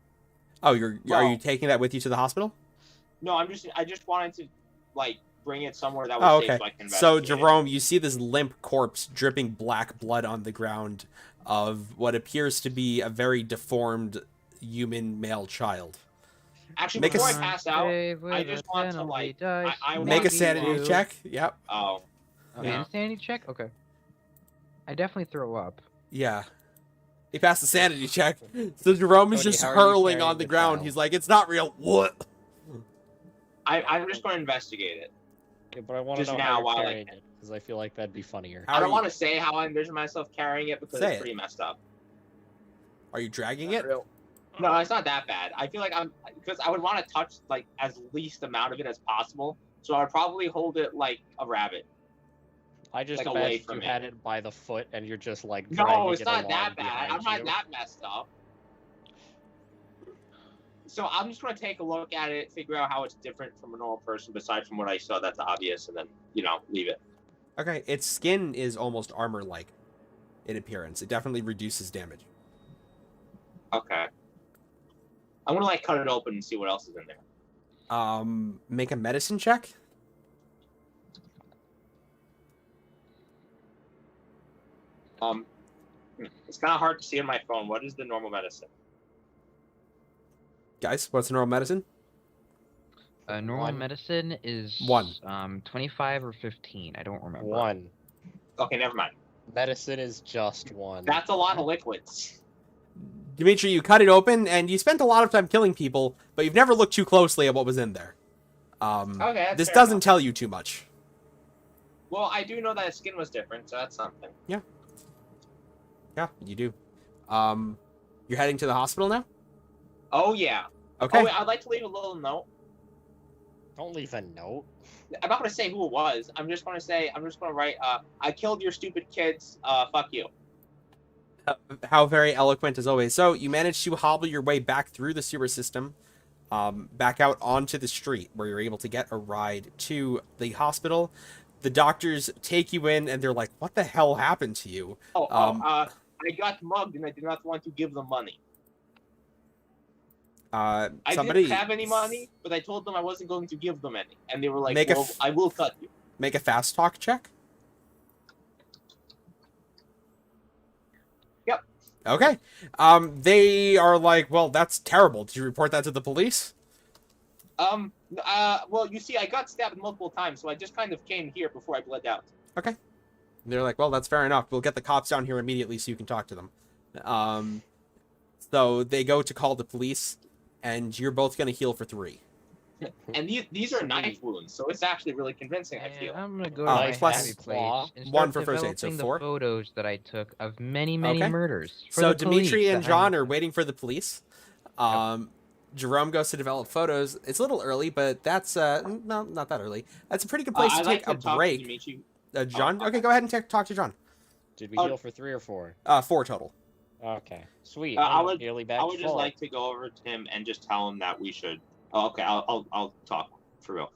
Oh, are Well- you taking that with you to the hospital? No, I just wanted to like bring it somewhere that Oh, was safe okay. so I can So, investigate it. Jerome, you see this limp corpse dripping black blood on the ground of what appears to be a very deformed human male child. Actually, Make a before I s- pass out, I just want to like, I Make a want sanity to, check. Yep. Oh, Okay, Yeah. insanity check? Okay. I definitely throw up. Yeah. He passed the sanity check. So Jerome is Cody, just how are you hurling carrying on the the ground. child? He's like, it's not real. What? I'm just going to investigate it. Yeah, but I want to Just know now how you're while I carrying can. it, because I feel like that'd be funnier. How I are don't you- want to say how I envision myself carrying it because Say it's it. pretty messed up. Are you dragging it? No, it's not that bad. I feel like because I would want to touch like as least amount of it as possible. So I would probably hold it like a rabbit. I just Like, away imagined from you me. had it by the foot and you're just like No, dragging it's it not along that bad. I'm behind not you. that messed up. So I'm just gonna take a look at it, figure out how it's different from a normal person, besides from what I saw that's obvious, and then leave it. Okay. Its skin is almost armor-like in appearance. It definitely reduces damage. Okay. I'm gonna like cut it open and see what else is in there. Make a medicine check. It's kind of hard to see on my phone. What is the normal medicine? Guys, what's the normal medicine? Normal One. medicine is 25 or 15. I don't remember. 1. Okay, never mind. Medicine is just 1. That's a lot of liquids. Dimitri, you cut it open, and you spent a lot of time killing people, but you've never looked too closely at what was in there. Okay, that's This fair doesn't enough. tell you too much. Well, I do know that his skin was different, so that's something. Yeah, you do. You're heading to the hospital now? Oh yeah. Okay. Oh, wait, I'd like to leave a little note. Don't leave a note. I'm not gonna say who it was. I'm just gonna write. I killed your stupid kids. Fuck you. How very eloquent as always. So you managed to hobble your way back through the sewer system, back out onto the street where you're able to get a ride to the hospital. The doctors take you in and they're like, "What the hell happened to you?" I got mugged and I did not want to give them money. I Somebody didn't have any money, but I told them I wasn't going to give them any, and they were like, Make a "Well, f- I will cut you." make a fast talk check. Yep. Okay. They are like, "Well, that's terrible. Did you report that to the police?" Well, you see, I got stabbed multiple times, so I just kind of came here before I bled out. Okay. They're like, well, that's fair enough. We'll get the cops down here immediately so you can talk to them. So they go to call the police, and you're both going to heal for 3. And these are knife wounds, so it's actually really convincing, I feel. I'm gonna go to Oh, my plus happy claw. place and 1 start for first aid, so developing 4? the photos that I took of many murders. For So the Dimitri police and that John are waiting for the police. Jerome goes to develop photos. It's a little early, but that's no, not that early. That's a pretty good place to I'd take like a to talk to break. Dimitri. John, okay. okay, go ahead and talk to John. Did we Oh. heal for 3 or 4? 4 total. Okay. Sweet. I I'm would- nearly back I to would just full. like to go over to him and just tell him that we should. Oh, okay, I'll talk for real.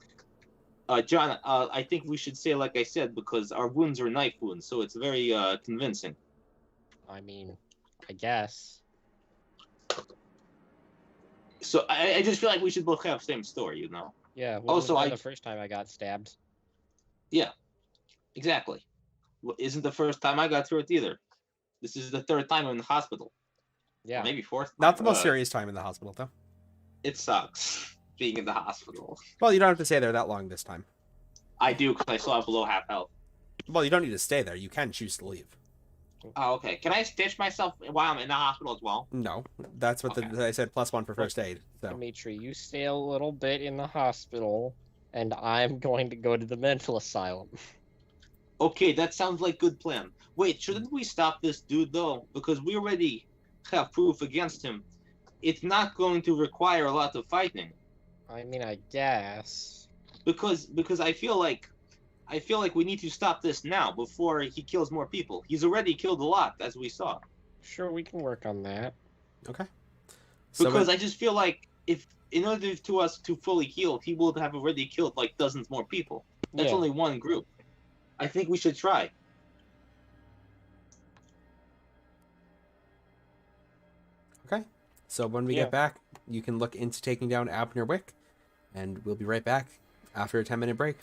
John, I think we should say like I said because our wounds are knife wounds, so it's very convincing. I mean, I guess. So I just feel like we should both have the same story, you know? Yeah. Also, the first time I got stabbed. Exactly. Well, isn't the first time I got through it either. This is the 3rd time I'm in the hospital. Yeah. Maybe 4th. Not the most Uh, serious time in the hospital, though. It sucks being in the hospital. Well, you don't have to stay there that long this time. I do because I still have below half health. Well, you don't need to stay there. You can choose to leave. Oh, okay. Can I stitch myself while I'm in the hospital as well? No, that's what Okay. I said. +1 for first aid. So Dimitri, you stay a little bit in the hospital, and I'm going to go to the mental asylum. Okay, that sounds like good plan. Wait, shouldn't we stop this dude though? Because we already have proof against him. It's not going to require a lot of fighting. I mean, I guess. Because I feel like we need to stop this now before he kills more people. He's already killed a lot, as we saw. Sure, we can work on that. okay. So Because I just feel like if in order to us to fully heal, he will have already killed like dozens more people. That's Yeah. only one group. I think we should try. okay. So when we Yeah. get back, you can look into taking down Abner Wick, and we'll be right back after a 10-minute break.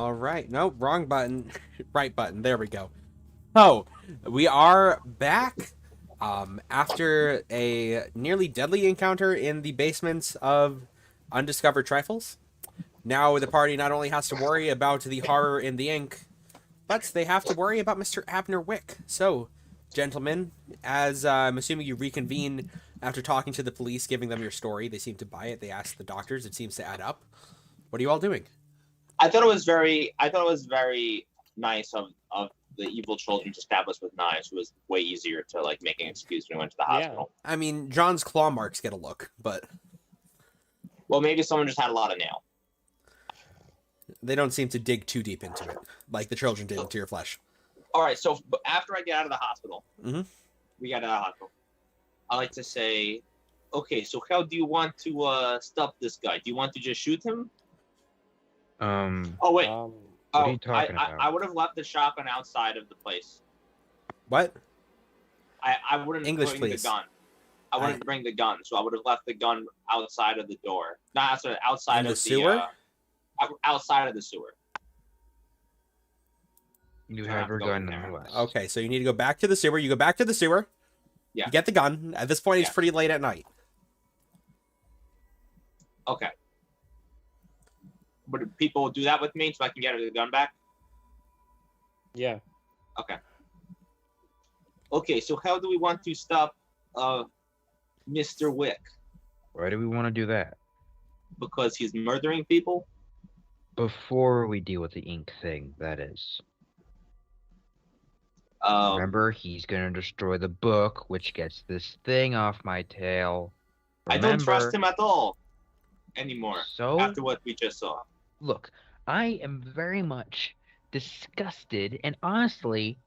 All right. No, wrong button. Right button. There we go. Oh, we are back after a nearly deadly encounter in the basements of Undiscovered Trifles. Now the party not only has to worry about the horror in the ink, but they have to worry about Mr. Abner Wick. So, gentlemen, as I'm assuming you reconvene after talking to the police, giving them your story, they seem to buy it. They ask the doctors. It seems to add up. What are you all doing? I thought it was very nice of the evil children to stab us with knives. It was way easier to like make an excuse when we went to the hospital. I mean, John's claw marks get a look, but Well, maybe someone just had a lot of nail. they don't seem to dig too deep into it, like the children did into your flesh. All right, so after I get out of the hospital, Mhm. we got out of the hospital. I like to say, okay, so how do you want to stop this guy? Do you want to just shoot him? Oh wait. What are you talking about? I would have left the shotgun outside of the place. What? I wouldn't English, bring please. the gun. I wouldn't bring the gun, so I would have left the gun outside of the door. Not outside In of the sewer? Outside of the sewer. You I have have your to go gun in there. nonetheless. Okay, so you need to go back to the sewer. You go back to the sewer. Yeah. You get the gun. At this point, it's Yeah. pretty late at night. Okay. But people do that with me so I can get the gun back? Yeah. Okay, so how do we want to stop Mr. Wick? Why do we want to do that? Because he's murdering people? Before we deal with the ink thing, that is. Remember, he's gonna destroy the book, which gets this thing off my tail. I don't trust Remember- him at all anymore So, after what we just saw. look, I am very much disgusted, and honestly,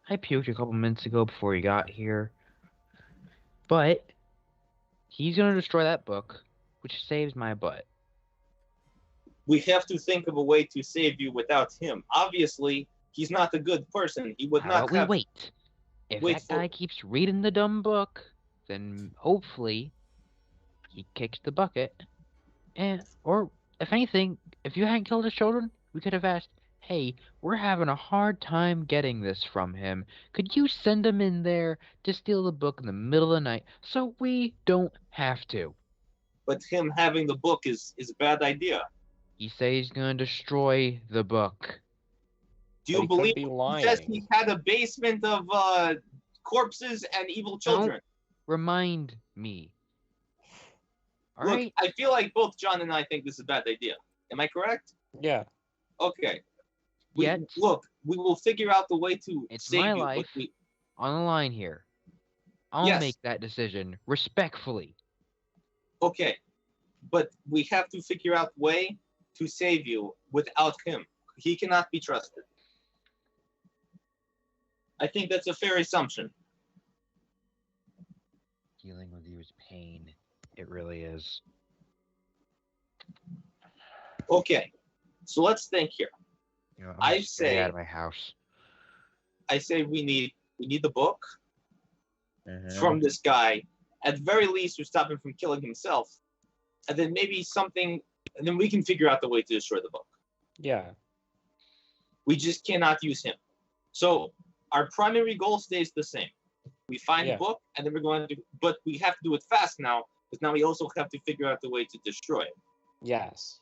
I puked a couple minutes ago before he got here. But he's gonna destroy that book, which saves my butt. We have to think of a way to save you without him. Obviously, he's not a good person. He would How not about we have. wait? If wait that for- guy keeps reading the dumb book, then hopefully he kicks the bucket. Or if anything, if you hadn't killed his children, we could have asked, "Hey, we're having a hard time getting this from him. Could you send him in there to steal the book in the middle of the night so we don't have to?" But him having the book is a bad idea. He says he's gonna destroy the book. Do But you he could believe be he says he lying. had a basement of corpses and evil children? Remind me. All Look, right. I feel like both John and I think this is a bad idea. Am I correct? Yeah. Okay. Yet- Look, we will figure out the way to It's save my you. life. But we, On the line here. I'll Yes. make that decision respectfully. okay, but we have to figure out a way to save you without him. He cannot be trusted. I think that's a fair assumption. Dealing with you is pain. It really is. Okay, so let's think here. You know, I'm I gonna stay say- out of my house. I say we need the book Mm-hmm. from this guy, at the very least, to stop him from killing himself, and then maybe something, and then we can figure out the way to destroy the book. Yeah. We just cannot use him. So our primary goal stays the same. We find Yeah. the book, and then we're going to, but we have to do it fast now, because now we also have to figure out the way to destroy it. Yes.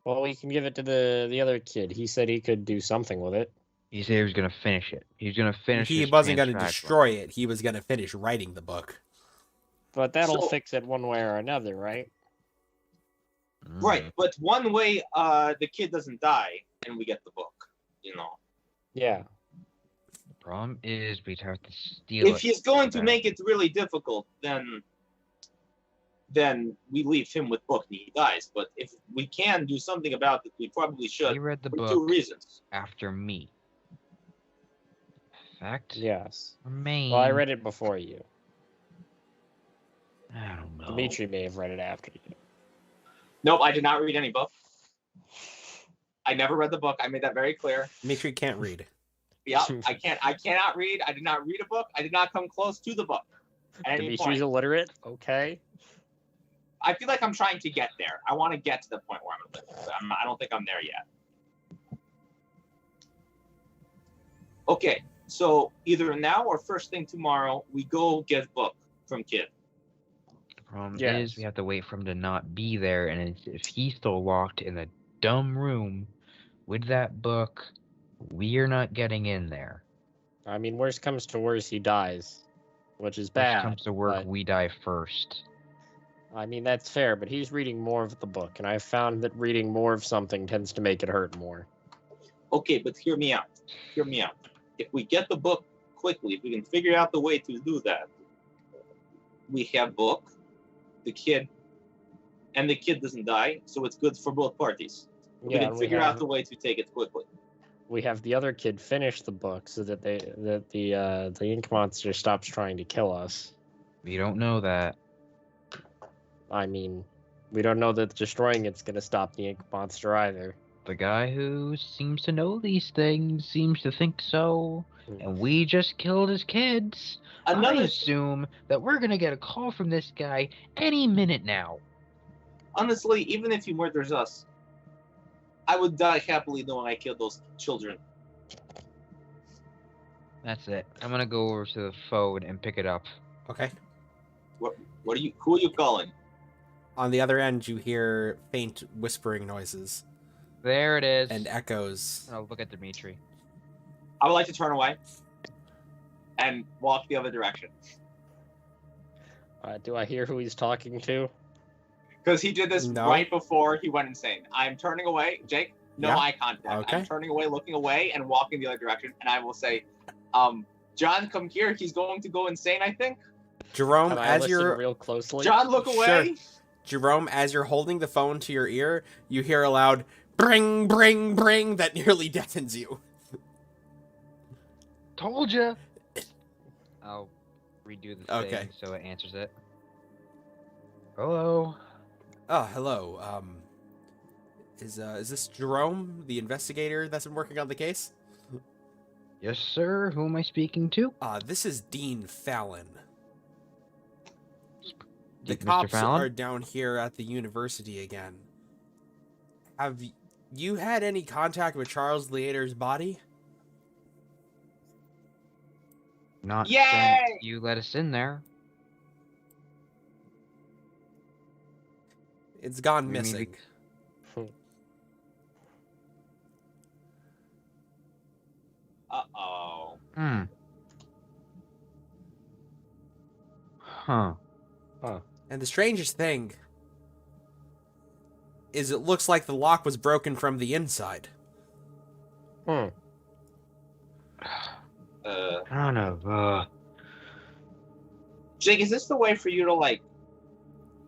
Well, we can give it to the other kid. He said he could do something with it. He said he was gonna finish it. He's gonna finish. He his wasn't going to transcribed destroy it. He was going to finish writing the book. But that'll So- fix it one way or another, right? one. Right, but one way the kid doesn't die, and we get the book, you know. Yeah. The problem is we'd have to steal it. If he's going to back. make it really difficult, then we leave him with book and he dies. But if we can do something about it, we probably should He read the for book 2 reasons. after me. Fact Yes. remains. Well, I read it before you. I don't know. Dimitri may have read it after you. Nope, I did not read any book. I never read the book. I made that very clear. Dimitri can't read. Yeah, I cannot read. I did not read a book. I did not come close to the book at any Dimitri's point. illiterate. Okay. I feel like I'm trying to get there. I want to get to the point where I'm illiterate. I don't think I'm there yet. Okay, so either now or first thing tomorrow, we go get book from Kid. The problem Yes. is we have to wait for him to not be there, and if he's still locked in the dumb room with that book, we're not getting in there. I mean, worst comes to worst, he dies, which is Worst bad. comes to work, but- we die first. I mean, that's fair, but he's reading more of the book, and I've found that reading more of something tends to make it hurt more. Okay, but hear me out. Hear me out. If we get the book quickly, if we can figure out the way to do that, we have book, the kid doesn't die, so it's good for both parties. We can and figure out the way to take it quickly. we have the other kid finish the book so that the ink monster stops trying to kill us. We don't know that. I mean, we don't know that destroying it's going to stop the ink monster either. The guy who seems to know these things seems to think so, and we just killed his kids. I Another, assume that we're gonna get a call from this guy any minute now. honestly, even if he murders us, I would die happily knowing I killed those children. That's it. I'm gonna go over to the phone and pick it up. Okay. Who are you calling? On the other end, you hear faint whispering noises There it is. and echoes. I'll look at Dimitri. I would like to turn away and walk the other direction. Do I hear who he's talking to? Because he did this No. right before he went insane. I'm turning away, Jake. No Yeah. eye contact. Okay. I'm turning away, looking away, and walking the other direction. And I will say, John, come here. He's going to go insane, I think. Jerome, Can I as listen you're real closely? John, look away. Jerome, as you're holding the phone to your ear, you hear a loud bring, bring, bring that nearly deafens you. Told ya. I'll redo the thing Okay. so it answers it. Hello. Oh, hello. Is this Jerome, the investigator that's been working on the case? Yes, sir. Who am I speaking to? This is Dean Fallon. The Mr. cops Fallon? are down here at the university again. Have you had any contact with Charles Liader's body? Not Yay! since you let us in there. It's gone We need to- missing. Uh-oh. Hmm. Huh. And the strangest thing is it looks like the lock was broken from the inside. I don't know. Jake, is this the way for you to, like,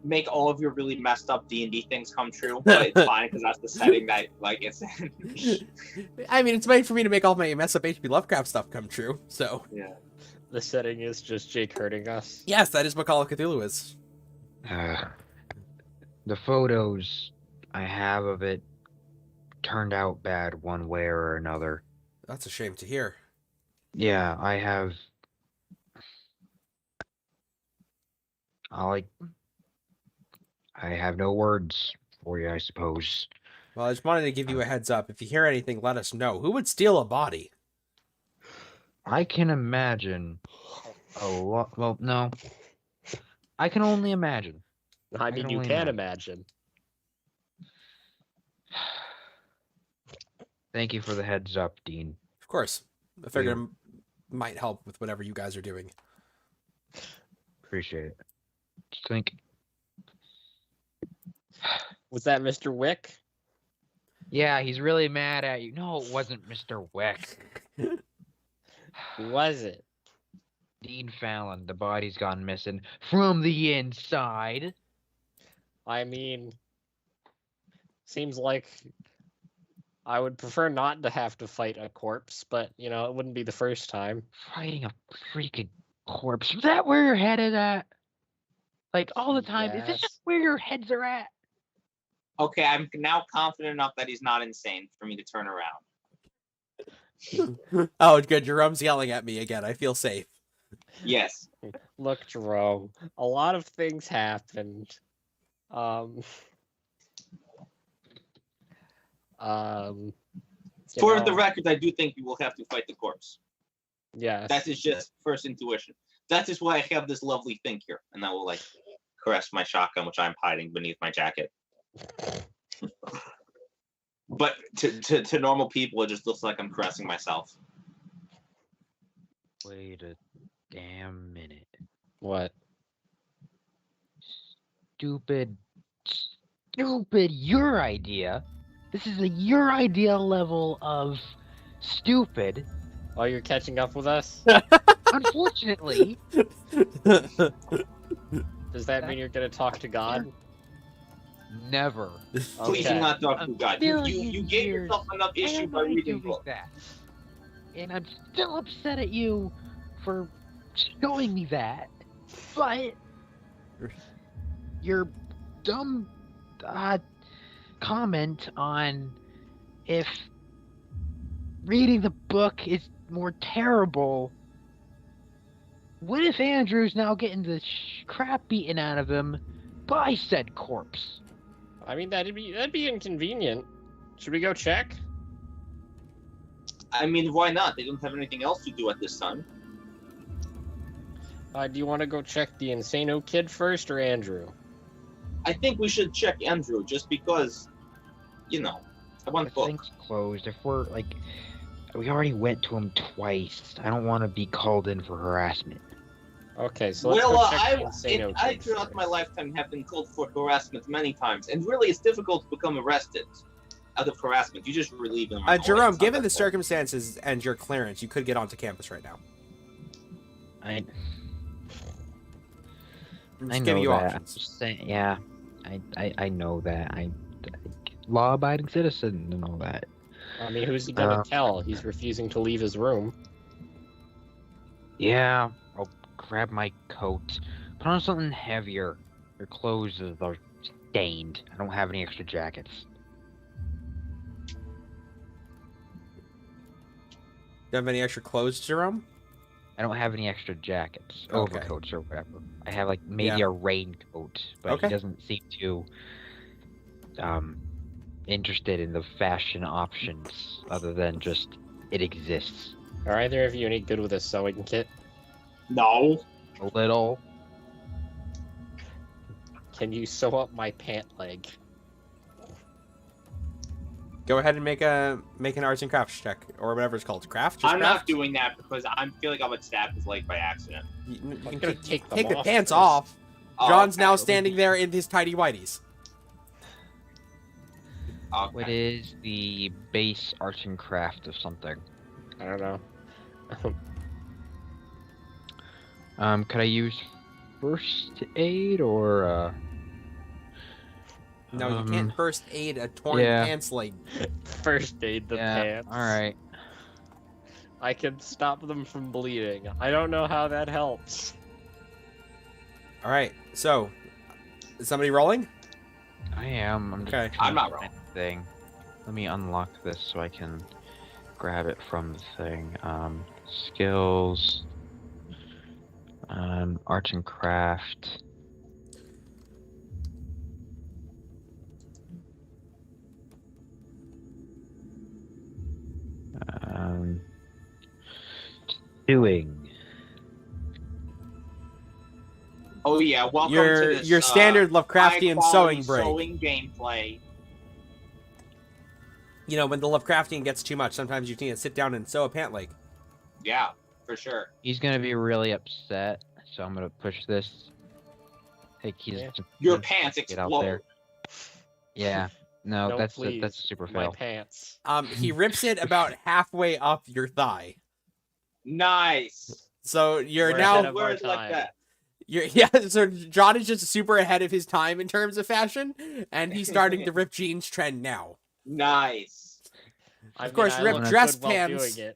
make all of your really messed up D&D things come true? But it's fine, because that's the setting that, like, it's in. I mean, it's made for me to make all my mess up HP Lovecraft stuff come true, so... Yeah. The setting is just Jake hurting us. Yes, that is what Call of Cthulhu is. The photos I have of it turned out bad one way or another. That's a shame to hear. Yeah, I have. I have no words for you, I suppose. Well, I just wanted to give you a heads up. If you hear anything, let us know. Who would steal a body? I can imagine a lot. Well, no. I can only imagine. I mean, you only can imagine. imagine. Thank you for the heads up, Dean. Of course. I figured it might help with whatever you guys are doing. Appreciate it. Just think. Was that Mr. Wick? Yeah, he's really mad at you. No, it wasn't Mr. Wick. Who was it? Dean Fallon. The body's gone missing from the inside. I mean, seems like I would prefer not to have to fight a corpse, but, you know, it wouldn't be the first time. Fighting a freaking corpse. Is that where your head is at? Like, all the time? Is this Yes. just where your heads are at? Okay, I'm now confident enough that he's not insane for me to turn around. Oh, good. Jerome's yelling at me again. I feel safe. Yes. Look, Jerome, a lot of things happened. For the record, I do think we will have to fight the corpse. Yes. That is just first intuition. That is why I have this lovely thing here, and I will like caress my shotgun, which I'm hiding beneath my jacket. But to normal people, it just looks like I'm caressing myself. Wait a damn minute. What? Stupid, your idea. This is your idea level of stupid. Oh, you're catching up with us? Unfortunately, Does that mean you're gonna talk to God? never. Please do Okay. not talk to God. You Million gave years, yourself enough I issue am by not reading doing books. that. And I'm still upset at you for showing me that. But your dumb comment on if reading the book is more terrible. What if Andrew's now getting the crap beaten out of him by said corpse? I mean, that'd be inconvenient. Should we go check? I mean, why not? They don't have anything else to do at this time. Do you want to go check the Insano kid first or Andrew? I think we should check Andrew just because, you know, I want The book. thing's closed. If we're like, we already went to him twice. I don't want to be called in for harassment. Okay, so let's Well, go check the Insano I kid throughout my first. lifetime have been called for harassment many times, and really it's difficult to become arrested out of harassment. You just relieve them. Jerome, given the circumstances and your clearance, you could get onto campus right now. I Just know giving you that. I'm options. just saying, yeah, I know that. I law-abiding citizen and all that. I mean, who's he gonna tell? He's refusing to leave his room. Yeah, I'll grab my coat. Put on something heavier. Your clothes are stained. I don't have any extra jackets. Do you have any extra clothes, Jerome? I don't have any extra jackets, Okay. overcoats or whatever. I have like maybe Yeah. a raincoat, but Okay. he doesn't seem to interested in the fashion options other than just it exists. Are either of you any good with a sewing kit? No. A little. Can you sew up my pant leg? Go ahead and make an arts and crafts check, or whatever it's called. Craft? Just I'm craft? not doing that because I feel like I would stab his leg by accident. You I'm can gonna take them the off pants first. off. Oh, John's okay. now standing there in his tidy whities. Okay. What is the base arts and craft of something? I don't know. Could I use first aid or No, you can't first aid a torn yeah. pants leg. First aid the pants. Alright. I can stop them from bleeding. I don't know how that helps. All right, so is somebody rolling? I am. I'm just Okay. trying I'm not to wrong. find the thing. Let me unlock this so I can grab it from the thing. Skills. Arts and craft. Doing. Oh yeah, welcome Your to this standard Lovecraftian high-quality sewing break. sewing gameplay. You know, when the Lovecraftian gets too much, sometimes you need to sit down and sew a pant leg. Yeah, for sure. He's gonna be really upset, so I'm gonna push this. Take his. Yeah. Your his pants get out explode. there. Yeah. No, No, that's please. that's a super My fail. pants. He rips it about halfway up your thigh. Nice. So you're We're now ahead of our Words like time. that. yeah. So John is just super ahead of his time in terms of fashion, and he's starting to rip jeans trend now. Nice. I Of course, I ripped look dress good while pants. doing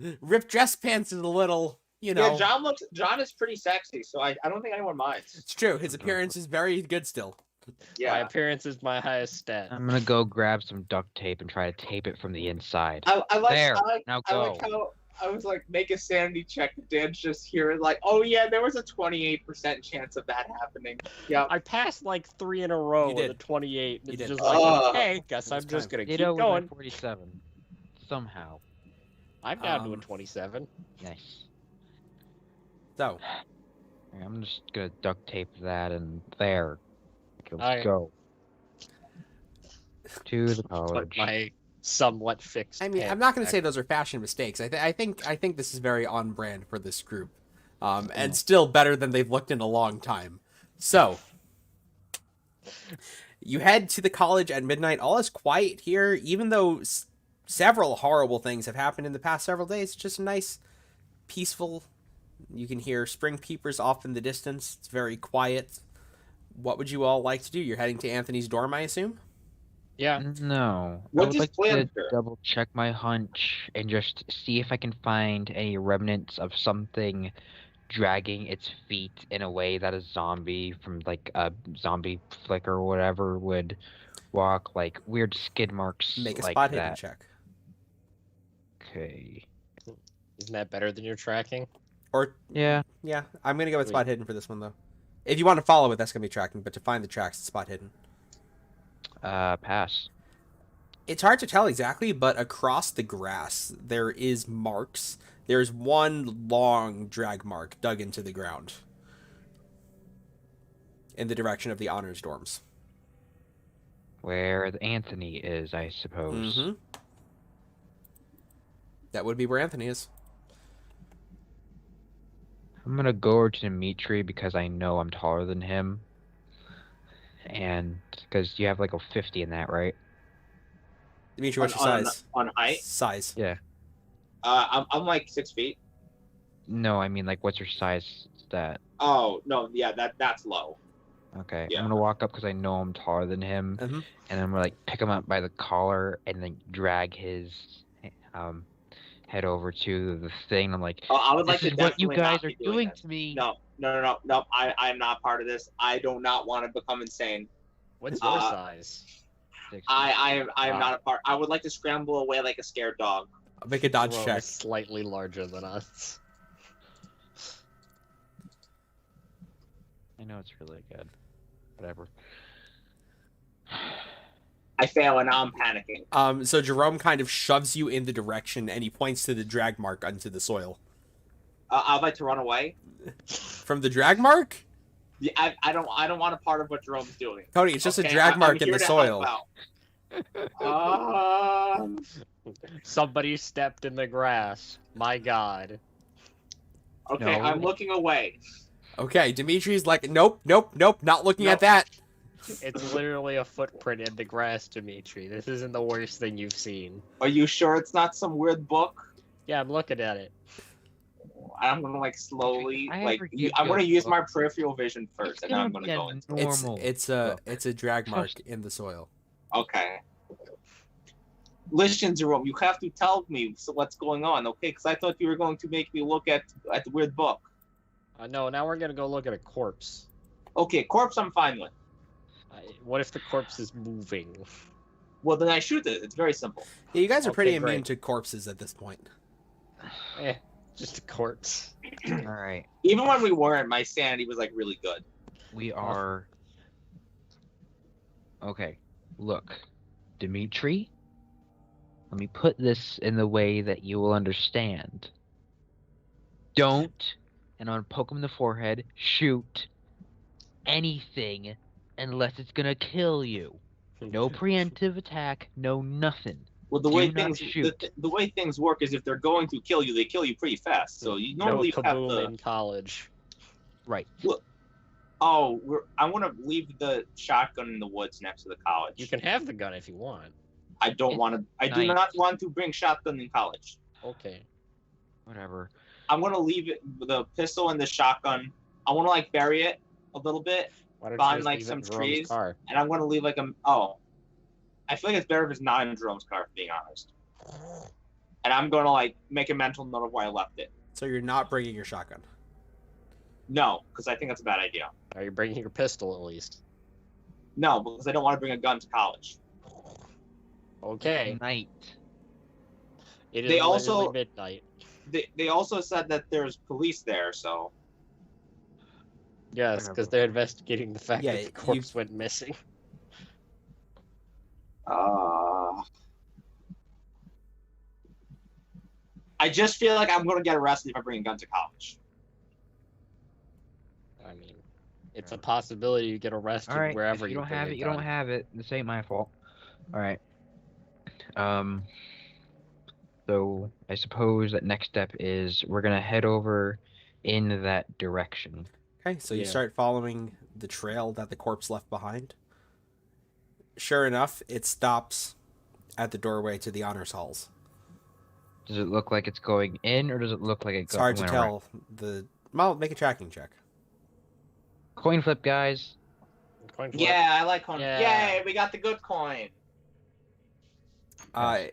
it. Ripped dress pants is a little, you know. Yeah, John is pretty sexy, so I don't think anyone minds. It's true. His appearance is very good still. My Yeah. appearance is my highest stat. I'm gonna go grab some duct tape and try to tape it from the inside. I like There. I like Now I go. like how I was like, make a sanity check. Dan's just here, like, oh yeah, there was a 28% chance of that happening. Yeah. I passed like 3 in a row You with a did. 28. You It's did. just like, Oh. okay, guess I'm It's just time. gonna keep Ditto with my going. 47. Somehow. I'm down to a Um, 27. Nice. So, Alright, I'm just gonna duct tape that and there. Okay, let's Alright. go. To the Put college. my somewhat fixed I mean, I'm pants not going to back. say those are fashion mistakes. I think this is very on brand for this group, and Yeah. still better than they've looked in a long time. So, you head to the college at midnight. All is quiet here, even though several horrible things have happened in the past several days. It's just a nice, peaceful. You can hear spring peepers off in the distance. It's very quiet. What would you all like to do? You're heading to Anthony's dorm, I assume? Yeah. No. I What's would his like plan to here? double check my hunch and just see if I can find any remnants of something dragging its feet in a way that a zombie from like a zombie flick or whatever would walk, like weird skid marks Make a like spot hidden that. check. Okay. Isn't that better than your tracking? Or, Yeah. yeah, I'm going to go with Sweet. spot hidden for this one, though. If you want to follow it, that's going to be tracking, but to find the tracks, it's spot hidden. Pass. It's hard to tell exactly, but across the grass, there is marks. There's one long drag mark dug into the ground in the direction of the honors dorms. Where the Anthony is, I suppose. Mm-hmm. That would be where Anthony is. I'm gonna go over to Dimitri because I know I'm taller than him. And because you have like a 50 in that, right? Dimitri, what's your size? On height? Size. Yeah. I'm like 6 feet. No, I mean like what's your size stat? Oh no, yeah, that's low. Okay, Yeah. I'm gonna walk up because I know I'm taller than him, Mm-hmm. and I'm gonna like pick him up by the collar and then drag his head over to the thing. I'm like, I would like this to is what you definitely guys not are be doing doing this. to me. No. I am not part of this. I do not want to become insane. What's your size? 60. I am Wow. not a part. I would like to scramble away like a scared dog. I'll make a dodge Jerome check. is slightly larger than us. I know it's really good. Whatever. I fail and now I'm panicking. So Jerome kind of shoves you in the direction, and he points to the drag mark onto the soil. I'd like to run away. From the drag mark? Yeah, I don't want a part of what Jerome's doing. Cody, it's just a Okay, drag I'm mark in here the to help soil. out. Somebody stepped in the grass. My God. Okay, No. I'm looking away. Okay, Dimitri's like, nope, not looking Nope. at that. It's literally a footprint in the grass, Dimitri. This isn't the worst thing you've seen. Are you sure it's not some weird book? Yeah, I'm looking at it. I'm gonna like slowly I like ever give I'm you a gonna use my book. peripheral vision first, and then I'm gonna be a go into normal. It's a drag mark in the soil. Okay. Listen, Jerome, you have to tell me what's going on, okay? Because I thought you were going to make me look at the weird book. No, now we're gonna go look at a corpse. Okay, corpse I'm fine with. What if the corpse is moving? Well, then I shoot it. It's very simple. Yeah, you guys are pretty Okay, immune great. to corpses at this point. Just a corpse. All right, Even when we weren't, my sanity was like really good. we are. Okay, look, Dimitri. Let me put this in the way that you will understand. Don't, and I'm gonna poke him in the forehead. Shoot anything unless it's gonna kill you. No preemptive attack. No nothing. Well, the Do way not things shoot. the way things work is if they're going to kill you, they kill you pretty fast. So you No normally have kaboom to. in college. Right. Oh, I want to leave the shotgun in the woods next to the college. You can have the gun if you want. I don't It's want to. I do nice. not want to bring shotgun in college. Okay. Whatever. I'm gonna leave it the pistol and the shotgun. I want to like bury it a little bit, Why don't Find, you just like, leave some it in Jerome's trees. car? and I'm gonna leave like a. Oh, I feel like it's better if it's not in Jerome's car, if being honest. And I'm gonna like make a mental note of where I left it. So you're not bringing your shotgun. No, because I think that's a bad idea. Are you bringing your pistol at least? No, because I don't want to bring a gun to college. Okay. Night. It is They also- literally midnight. They also said that there's police there, so Yes, because they're investigating the fact Yeah, that the corpse went missing. I just feel like I'm gonna get arrested if I bring a gun to college. I mean, it's a possibility you get arrested All right. wherever If you don't bring have a it, you don't gun. have it. This ain't my fault. All right. So I suppose that next step is we're gonna head over in that direction. Okay, so you Yeah. start following the trail that the corpse left behind. Sure enough, it stops at the doorway to the honors halls. Does it look like it's going in, or does it look like it It's hard to went around? tell. Well, make a tracking check. Coin flip, guys. Coin flip. Yeah, I like coin. Yeah. Yay, we got the good coin.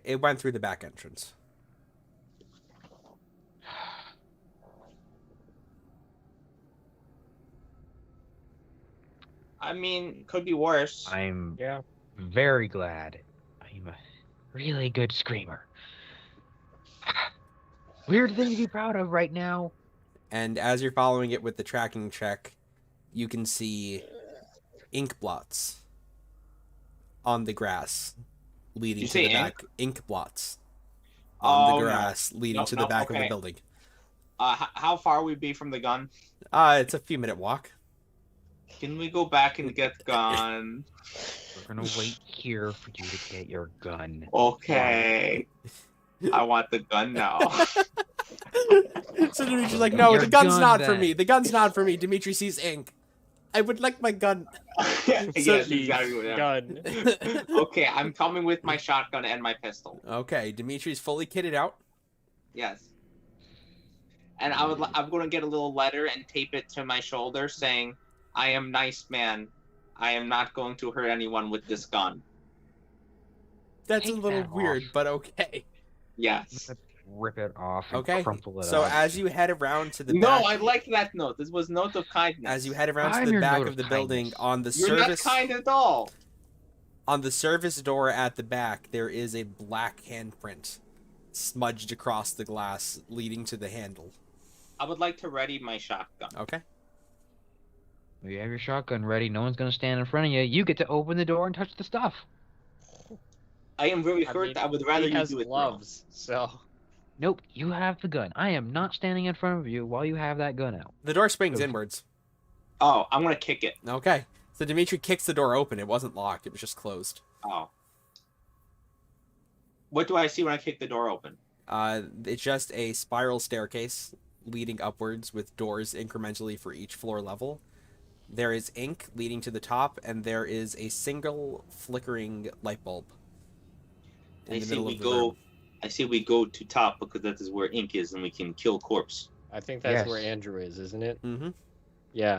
It went through the back entrance. I mean, could be worse. I'm Yeah. very glad. I'm a really good screamer. Weird thing to be proud of right now. And as you're following it with the tracking check, you can see ink blots on the grass leading You to say the ink? back. Ink blots on Oh, the no. grass leading Nope, to the nope, back of the okay. building. How far we be from the gun? It's a few minute walk. Can we go back and get the gun? We're gonna wait here for you to get your gun. Okay. I want the gun now. So Dimitri's like, no, Your the gun's gun, not for then. me. The gun's not for me. Dimitri sees ink. I would like my gun. Yes, you gotta go down. Gun. Okay, I'm coming with my shotgun and my pistol. Okay, Dimitri's fully kitted out. Yes. And I'm gonna get a little letter and tape it to my shoulder saying, "I am nice man. I am not going to hurt anyone with this gun." That's a Take little that weird, off. but okay. Yes. Rip it off and Okay, crumple it so up. as you head around to the No, back, I like that note. This was note of kindness. as you head around to I'm the your back note of of the building, kindness. on the You're service not kind at all. on the service door at the back, there is a black handprint smudged across the glass, leading to the handle. I would like to ready my shotgun. Okay. You have your shotgun ready. No one's gonna stand in front of you. You get to open the door and touch the stuff. I am very I hurt. mean, I would rather he you has do it. Bro. gloves, so Nope, you have the gun. I am not standing in front of you while you have that gun out. The door springs Oof. inwards. Oh, I'm gonna kick it. Okay. So Dimitri kicks the door open. It wasn't locked. It was just closed. Oh. What do I see when I kick the door open? It's just a spiral staircase leading upwards with doors incrementally for each floor level. There is ink leading to the top, and there is a single flickering light bulb in I the see middle we of the go. room. I say we go to top because that is where ink is, and we can kill corpse. I think that's Yes. where Andrew is, isn't it? Mm-hmm. Yeah.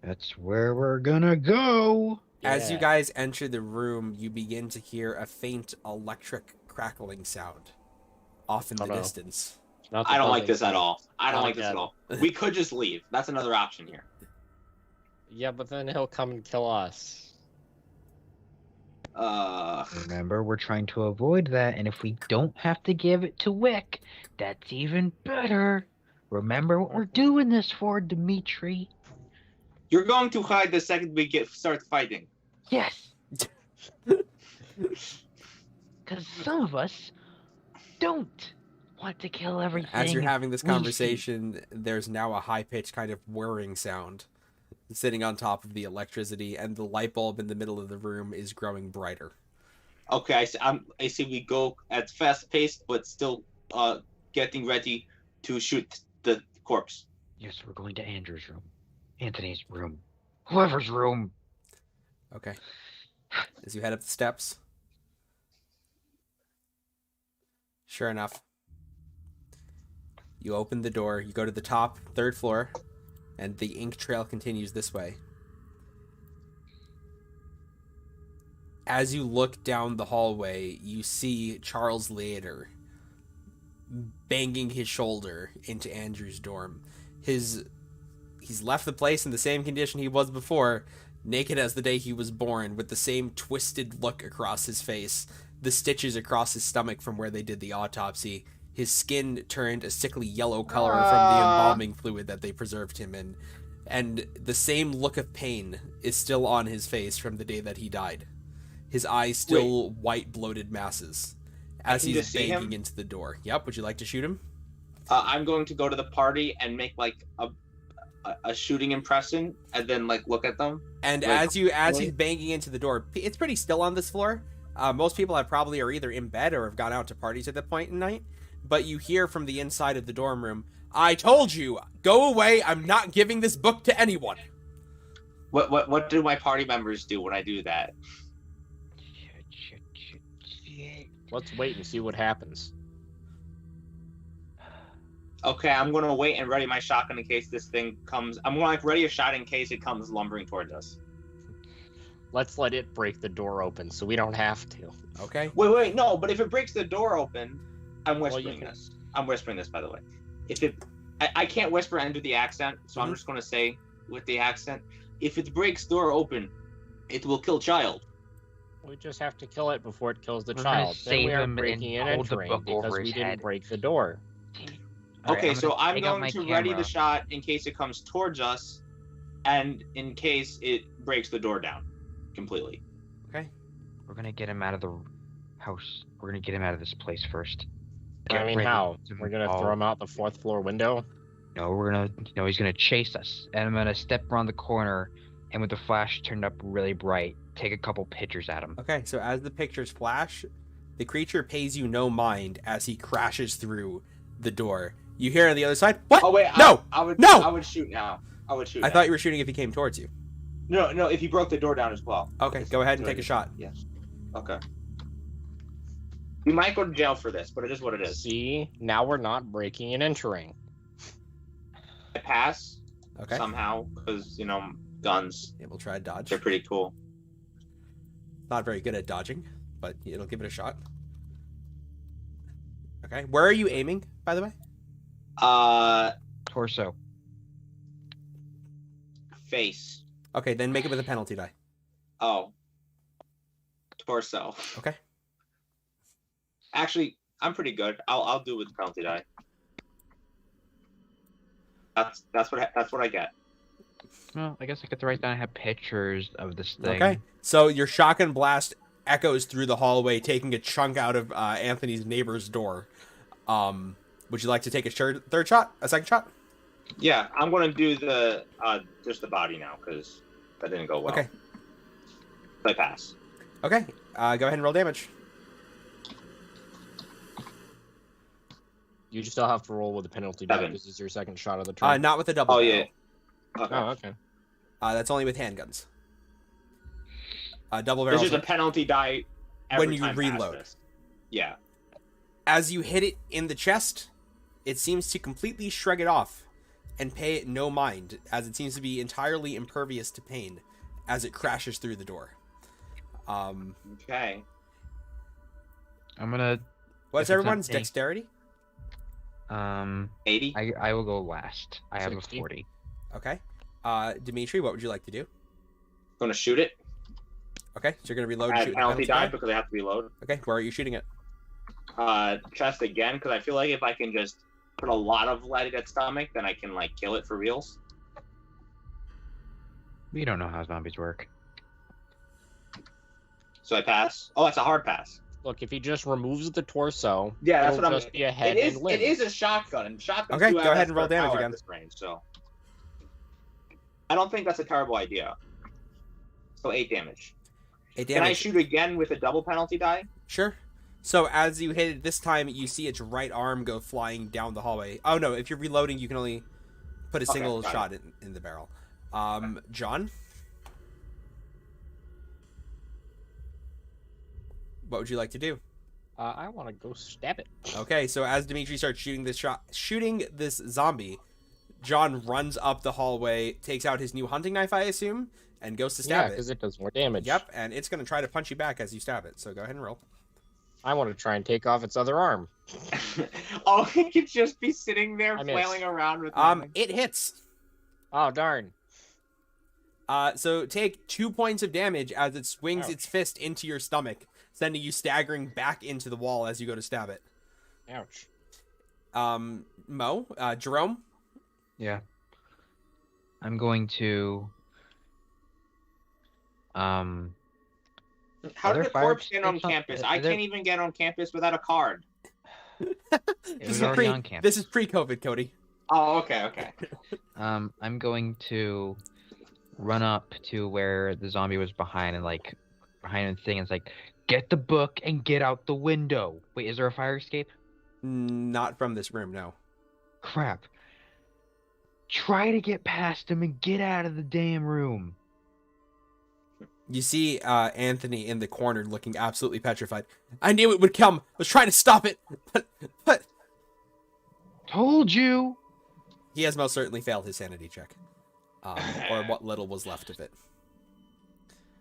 That's where we're gonna go. As you Yeah. guys enter the room, you begin to hear a faint electric crackling sound off in the Oh, no. distance. Not the I don't like building. this at all. I don't Oh, like this at all. We could just leave. That's another option here. Yeah, but then he'll come and kill us. Remember, we're trying to avoid that, and if we don't have to give it to Wick, that's even better. Remember what we're doing this for, Dimitri. You're going to hide the second we start fighting. Yes. Because some of us don't want to kill everything. As you're having this we see. conversation, there's now a high-pitched kind of whirring sound sitting on top of the electricity, and the light bulb in the middle of the room is growing brighter. Okay, I see we go at fast pace, but still getting ready to shoot the corpse. Yes, we're going to Andrew's room. Anthony's room. Whoever's room. Okay. As you head up the steps, sure enough, you open the door, you go to the top, third floor, and the ink trail continues this way. As you look down the hallway, you see Charles Liader banging his shoulder into Andrew's dorm. He's left the place in the same condition he was before, naked as the day he was born, with the same twisted look across his face, the stitches across his stomach from where they did the autopsy. His skin turned a sickly yellow color from the embalming fluid that they preserved him in, and the same look of pain is still on his face from the day that he died. His eyes still white bloated masses, as can he's just see him? banging into the door. Yep. Would you like to shoot him? I'm going to go to the party and make like a shooting impression, and then like look at them. And Like, as he's banging into the door, it's pretty still on this floor. Most people have probably are either in bed or have gone out to parties at that point in night. But you hear from the inside of the dorm room, "I told you, go away. I'm not giving this book to anyone." What do my party members do when I do that? Let's wait and see what happens. Okay, I'm gonna wait and ready my shotgun in case this thing comes. I'm gonna like ready a shot in case it comes lumbering towards us. Let's let it break the door open so we don't have to. Okay. Wait, no. But if it breaks the door open, I'm whispering can- this. I'm whispering this, by the way. If it, I can't whisper and do the accent, so I'm just gonna say with the accent. If it breaks door open, it will kill child. We just have to kill it before it kills the We're gonna child. Then save we aren't him and breaking and hold the entering book over because his we didn't head. break the door. All right, Okay, so gonna I'm take out going my to ready the camera. shot in case it comes towards us, and in case it breaks the door down completely. Okay. We're gonna get him out of the house. We're gonna get him out of this place first. I Get mean, ready how? to We're gonna all- throw him out the 4th floor window? No, we're gonna. No, he's gonna chase us, and I'm gonna step around the corner, and with the flash turned up really bright, take a couple pictures at him. Okay. So as the pictures flash, the creature pays you no mind as he crashes through the door. You hear on the other side, "What? Oh wait, No! I would No! I would shoot now. I would shoot. I now. thought you were shooting if he came towards you." No, if he broke the door down as well. Okay. Go ahead and take a shot. Yes. Okay. We might go to jail for this, but it is what it is. See? Now we're not breaking and entering. I pass Okay. somehow because guns. Yeah, we'll try to dodge. They're pretty cool. Not very good at dodging, but it'll give it a shot. Okay. Where are you aiming, by the way? Torso. Face. Okay, then make it with a penalty die. Oh. Torso. Okay. Actually, I'm pretty good. I'll do with the penalty die. That's what I get. Well, I guess I could write down. I have pictures of this thing. Okay. So your shotgun blast echoes through the hallway, taking a chunk out of Anthony's neighbor's door. Would you like to take a third shot? A second shot? Yeah, I'm gonna do the just the body now because that didn't go well. Okay. I pass. Okay. Go ahead and roll damage. You still have to roll with a penalty die 7. because it's your second shot of the turn. Not with a double Oh barrel. yeah. Okay. Oh, okay. That's only with handguns. Double This barrel. is a penalty die every When you time past reload. this. Yeah. As you hit it in the chest, it seems to completely shrug it off and pay it no mind, as it seems to be entirely impervious to pain as it crashes through the door. Okay. I'm gonna. What's If it's everyone's not me. dexterity? 80. I will go last. I have 60. a 40. Okay. Dimitri, what would you like to do? Gonna shoot it. Okay, so you're gonna reload and Add shoot the penalty die die? because I have to reload. Okay, where are you shooting it? Chest again because I feel like if I can just put a lot of lead in its stomach, then I can like kill it for reals. We don't know how zombies work. So I pass. Oh, that's a hard pass. Look, if he just removes the torso, Yeah, that's it'll what I'm. just be a head It is. and limbs. It is a shotgun, and shotguns Okay, do go have ahead and roll extra damage power again. at this range, so I don't think that's a terrible idea. So 8 damage. 8 Can I damage. shoot again with a double penalty die? Sure. So as you hit it this time, you see its right arm go flying down the hallway. Oh no, if you're reloading, you can only put a Okay, single got shot in the barrel. John? What would you like to do? I want to go stab it. Okay, so as Dimitri starts shooting this zombie, John runs up the hallway, takes out his new hunting knife, I assume, and goes to Yeah, stab because it. it does more damage. Yep, and it's going to try to punch you back as you stab it. So go ahead and roll. I want to try and take off its other arm. Oh, he could just be sitting there I missed. flailing around with nothing. It hits. Oh, darn. So take 2 points of damage as it swings Ouch. its fist into your stomach, sending you staggering back into the wall as you go to stab it. Ouch. Jerome? Yeah. I'm going to How Are did there the corpse fire get on escapes on- campus? is I there- can't even get on campus without a card. It was already on campus. This is pre-COVID, Cody. Oh, okay. I'm going to run up to where the zombie was behind the thing, and it's like, get the book and get out the window. Wait, is there a fire escape? Not from this room, no. Crap. Try to get past him and get out of the damn room. You see Anthony in the corner looking absolutely petrified. I knew it would come. I was trying to stop it, but Told you. he has most certainly failed his sanity check, or what little was left of it.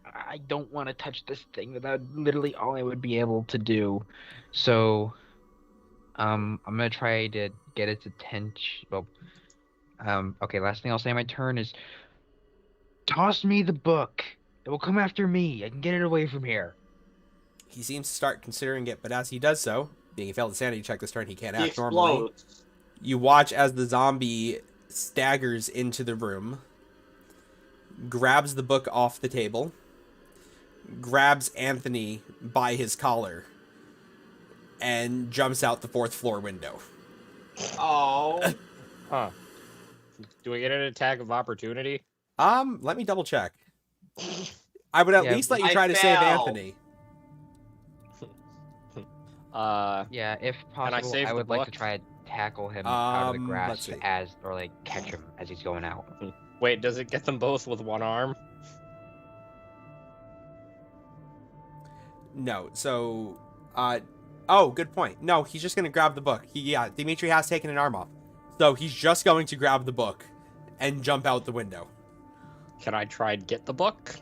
I don't want to touch this thing without literally all I would be able to do. So, I'm gonna try to get its attention. Well, okay. Last thing I'll say on my turn is, toss me the book. It will come after me. I can get it away from here. He seems to start considering it, but as he does so, being he failed the sanity check this turn, he can't He act normally. explodes. You watch as the zombie staggers into the room, grabs the book off the table, grabs Anthony by his collar, and jumps out the 4th floor window. Oh. Huh. Do we get an attack of opportunity? Let me double check. I would at Yeah, least let you I try to save fell. Anthony. Yeah, if I possible, save I the would like to book? try to tackle him out of the Let's grass see. or like catch him as he's going out. Wait, does it get them both with one arm? No, so, oh, good point. No, he's just gonna grab the book. Dimitri has taken an arm off. So he's just going to grab the book and jump out the window. Can I try and get the book?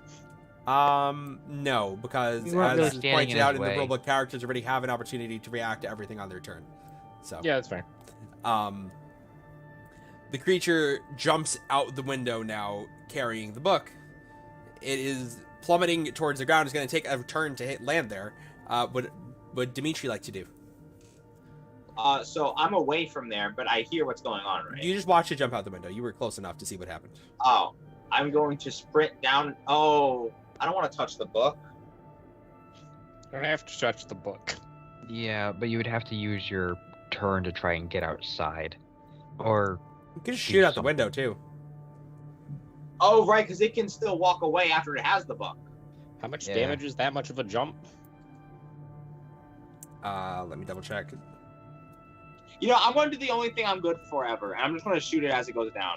No, because We weren't as really is standing pointed in out his in the way. rulebook, characters already have an opportunity to react to everything on their turn. So, Yeah, that's fair. the creature jumps out the window now, carrying the book. It is plummeting towards the ground. It's going to take a turn to land there. What would Dimitri like to do? So I'm away from there, but I hear what's going on, right? You just watched it jump out the window. You were close enough to see what happened. Oh, I'm going to sprint down. Oh, I don't want to touch the book. I don't have to touch the book. Yeah, but you would have to use your turn to try and get outside, or You can just shoot out the window, too. Oh, right, because it can still walk away after it has the book. How much Yeah. damage is that much of a jump? Let me double check. You know, I'm going to do the only thing I'm good for ever, and I'm just going to shoot it as it goes down.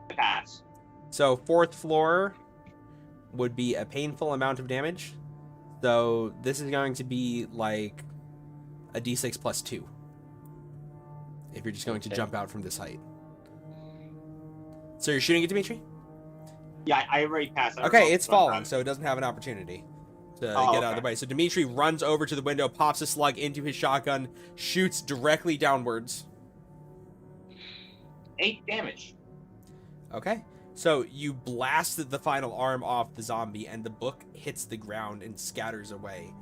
Pass. So 4th floor would be a painful amount of damage. So this is going to be like a d6 plus 2. If you're just going to Okay. jump out from this height. So you're shooting it, Dimitri? Yeah, I already passed. I Okay, rolled it's one falling, time. so it doesn't have an opportunity to Oh, get out of the okay. way. So Dimitri runs over to the window, pops a slug into his shotgun, shoots directly downwards. 8 damage. Okay. So you blast the final arm off the zombie, and the book hits the ground and scatters away.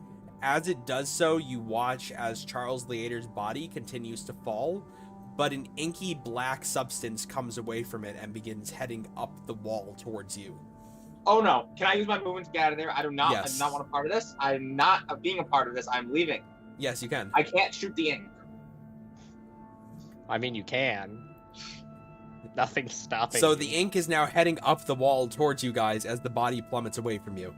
As it does so, you watch as Charles Liader's body continues to fall, but an inky black substance comes away from it and begins heading up the wall towards you. Oh no! Can I use my movement to get out of there? I do not. Yes. I do not want a part of this. I'm not being a part of this. I'm leaving. Yes, you can. I can't shoot the ink. I mean, you can. Nothing's stopping So you. the ink is now heading up the wall towards you guys as the body plummets away from you.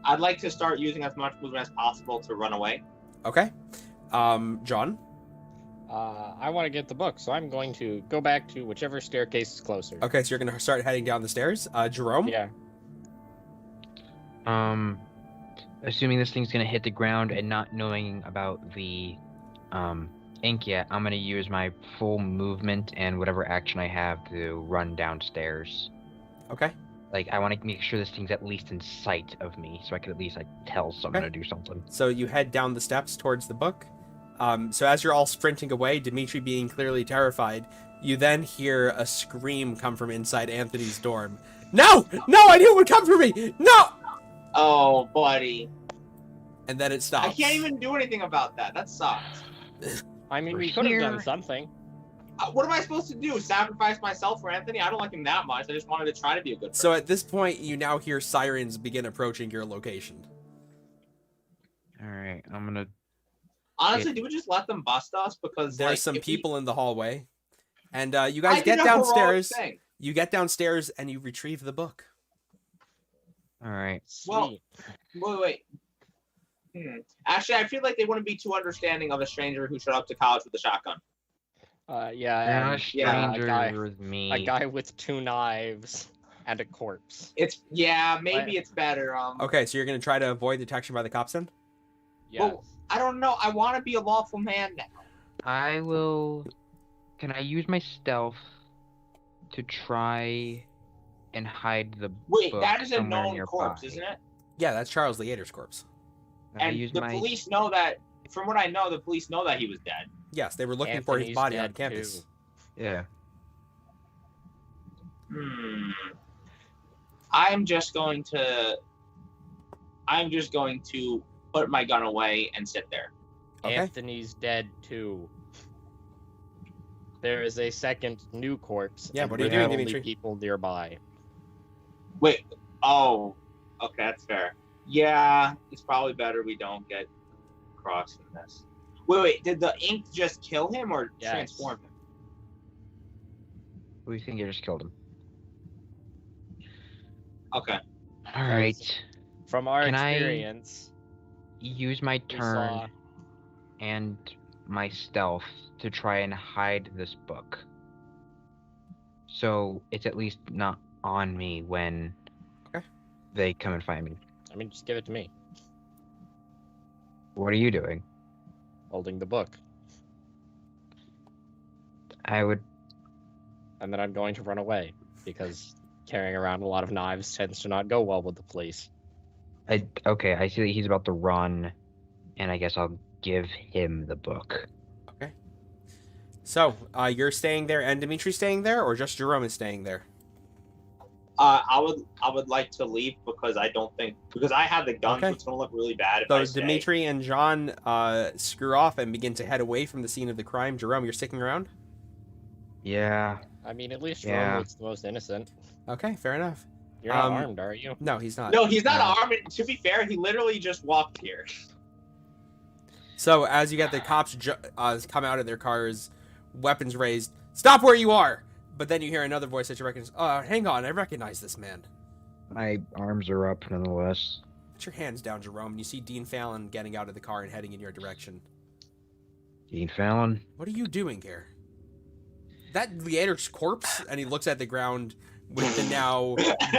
I'd like to start using as much movement as possible to run away. Okay. John? I want to get the book, so I'm going to go back to whichever staircase is closer. Okay, so you're going to start heading down the stairs. Jerome? Yeah. Assuming this thing's gonna hit the ground and not knowing about the ink yet, I'm gonna use my full movement and whatever action I have to run downstairs. Okay. Like, I want to make sure this thing's at least in sight of me, so I can at least like tell someone Okay. to do something. So you head down the steps towards the book. So as you're all sprinting away, Dimitri being clearly terrified, you then hear a scream come from inside Anthony's dorm. No! No, I knew it would come for me! No! Oh, buddy. And then it stops. I can't even do anything about that. That sucks. I mean, We're we could have done here. something. What am I supposed to do? Sacrifice myself for Anthony? I don't like him that much. I just wanted to try to be a good person. So at this point, you now hear sirens begin approaching your location. All right, I'm gonna. Honestly, do we just let them bust us? Because There's like, some if people in the hallway, and you I guys did get a heroic downstairs. thing. You get downstairs and you retrieve the book. All right. Well, Sweet. wait. Actually, I feel like they wouldn't be too understanding of a stranger who showed up to college with a shotgun. Yeah, You're not a and stranger a guy, with me. a guy with 2 knives and a corpse. Maybe it's better. Okay, so you're gonna try to avoid detection by the cops then? Yes. Well, I don't know. I want to be a lawful man now. I will. Can I use my stealth to try and hide the Wait, book that is a somewhere known nearby? corpse, isn't it? Yeah, that's Charles Liader's corpse. Can I And use the my... police know that. From what I know, the police know that he was dead. Yes, they were looking for his Anthony's body on dead, campus. too. Yeah. I'm just going to put my gun away and sit there. Okay. Anthony's dead too. There is a second new corpse. Yeah, and what are you there doing, only Dimitri? people nearby. Wait. Oh. Okay, that's fair. Yeah, it's probably better we don't get crossed in this. Wait. Did the ink just kill him or Yes. transform him? We think you just killed him. Okay. All right. From our Can I- experience, Use my we turn saw and my stealth to try and hide this book. So it's at least not on me when Okay. they come and find me. I mean, just give it to me. What are you doing? Holding the book. I would. And then I'm going to run away because carrying around a lot of knives tends to not go well with the police. Okay, I see that he's about to run, and I guess I'll give him the book. Okay. So, you're staying there and Dimitri's staying there, or just Jerome is staying there? I would like to leave because I have the gun, Okay. so it's gonna look really bad if I So stay. Dimitri and John screw off and begin to head away from the scene of the crime. Jerome, you're sticking around? Yeah. I mean, at least Yeah. Jerome looks the most innocent. Okay, fair enough. You're not armed, are you? No, he's not. No, he's not No. armed. To be fair, he literally just walked here. So as you get the cops come out of their cars, weapons raised, stop where you are! But then you hear another voice that you recognize. Oh, hang on, I recognize this man. My arms are up nonetheless. Put your hands down, Jerome, and you see Dean Fallon getting out of the car and heading in your direction. Dean Fallon? What are you doing here? That Liader's corpse? And he looks at the ground with the now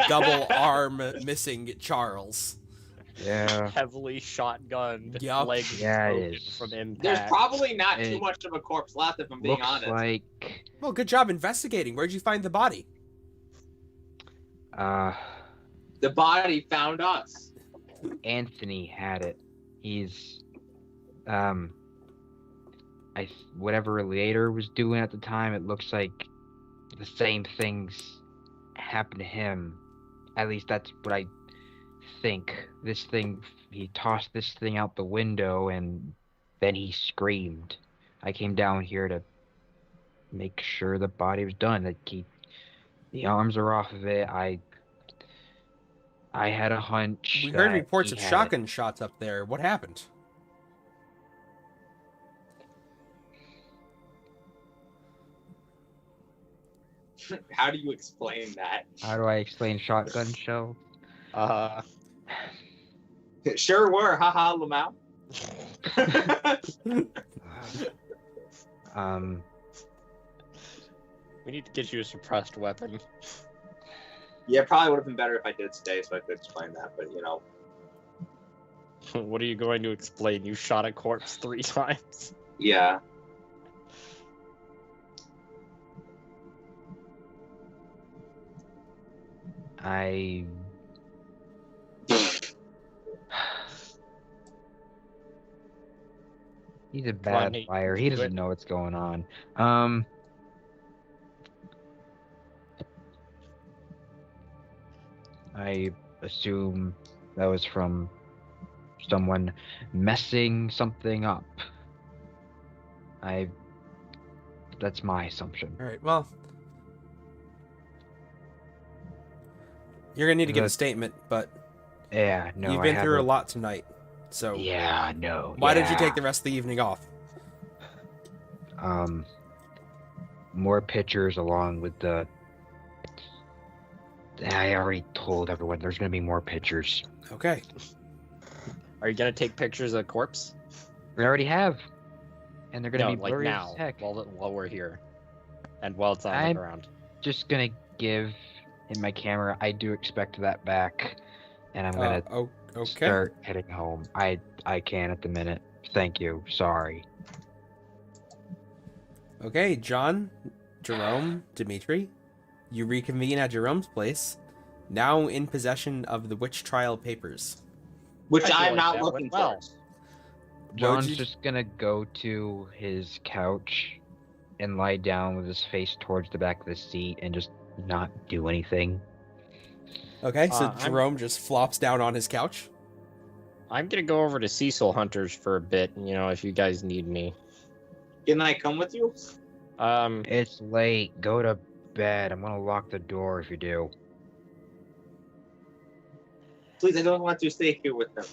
double arm missing Charles. Yeah. Heavily shotgunned, Yup. legs Yeah, it broken is. from impact. There's probably not too It much of a corpse left, if I'm being Looks honest. like Well, good job investigating. Where'd you find the body? The body found us. Anthony had it. He's whatever Liader was doing at the time, it looks like the same things happened to him. At least that's what I think. He tossed this thing out the window and then he screamed. I came down here to make sure the body was done. The arms are off of it. I had a hunch. We heard that reports he of had shotgun shots up there. What happened? How do you explain that? How do I explain shotgun shell? Sure were, haha, Lamau. We need to get you a suppressed weapon. Yeah, probably would have been better if I did stay so I could explain that, but you know. What are you going to explain? You shot a corpse 3 times. Yeah. He's a on, bad Nate. liar. He Do doesn't it. know what's going on. I assume that was from someone messing something up. That's my assumption. All right. Well, you're gonna need to give a But- statement, but Yeah, no, you've I been have through a lot tonight. So Yeah, no. why did you yeah. take the rest of the evening off? More pictures along with the. I already told everyone there's gonna be more pictures. Okay. Are you gonna take pictures of the corpse? We already have, and they're gonna No, be like blurry now, as heck. while we're here, and while it's on the I'm- ground. Just gonna give in my camera. I do expect that back, and I'm gonna Okay. start heading home. I can at the minute. Thank you. Sorry. Okay, John, Jerome, Dimitri, you reconvene at Jerome's place, now in possession of the witch trial papers. Which I feel I'm like not that looking went well. for. John's you- just gonna go to his couch and lie down with his face towards the back of the seat and just not do anything. Okay, so I'm- Jerome just flops down on his couch. I'm gonna go over to Cecil Hunters for a bit. If you guys need me. Can I come with you? It's late. Go to bed. I'm gonna lock the door if you do. Please, I don't want to stay here with them.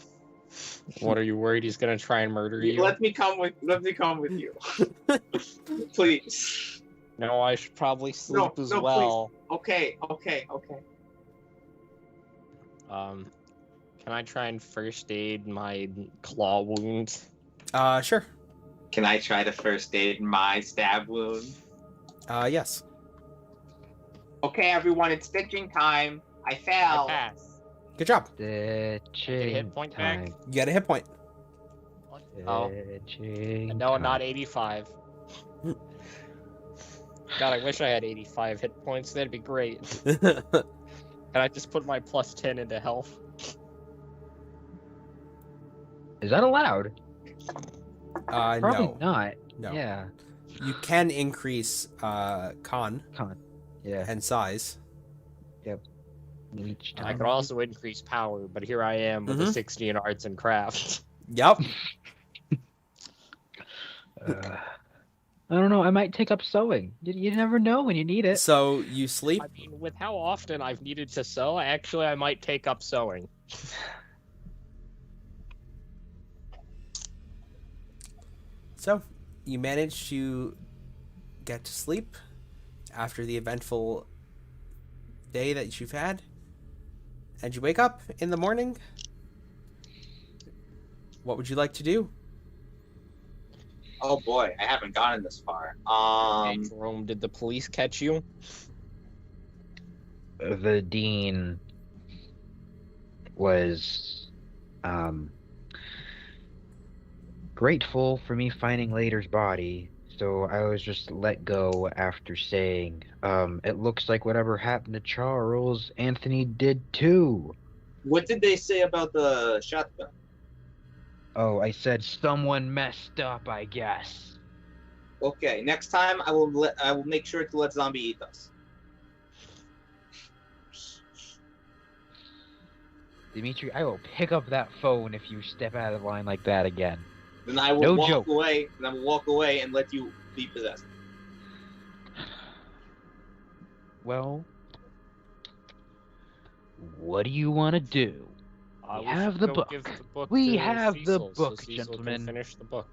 What are you worried he's gonna try and murder you? Let me come with you. Please. No, I should probably sleep No, as no, well. Okay. Can I try and first aid my claw wound? Sure. Can I try to first aid my stab wound? Yes. Okay, everyone, it's stitching time. I I fell. pass. Good job. Stitching hit point back? time. You got a hit point. Oh. Stitching No, time. not 85. God, I wish I had 85 hit points. That'd be great. Can I just put my plus 10 into health? Is that allowed? Probably No. not. No. Yeah. You can increase con Yeah. and size. Each I time. could also increase power, but here I am with a Mhm. 60 in arts and crafts. Yep. I don't know. I might take up sewing. You never know when you need it. So you sleep. I mean, with how often I've needed to sew, actually, I might take up sewing. So you manage to get to sleep after the eventful day that you've had, and you wake up in the morning. What would you like to do? Oh boy, I haven't gotten this far. Hey, Jerome, did the police catch you? The dean was grateful for me finding Later's body, so I was just let go after saying, it looks like whatever happened to Charles, Anthony did too. What did they say about the shotgun? Oh, I said someone messed up, I guess. Okay, next time I will make sure to let Zombie eat us. Dimitri, I will pick up that phone if you step out of line like that again. Then I will No walk joke. away. And I will walk away and let you be possessed. Well, what do you want to do? We have should the go book. give the book We to have the Cecil, book, so Cecil gentlemen. Can finish the book.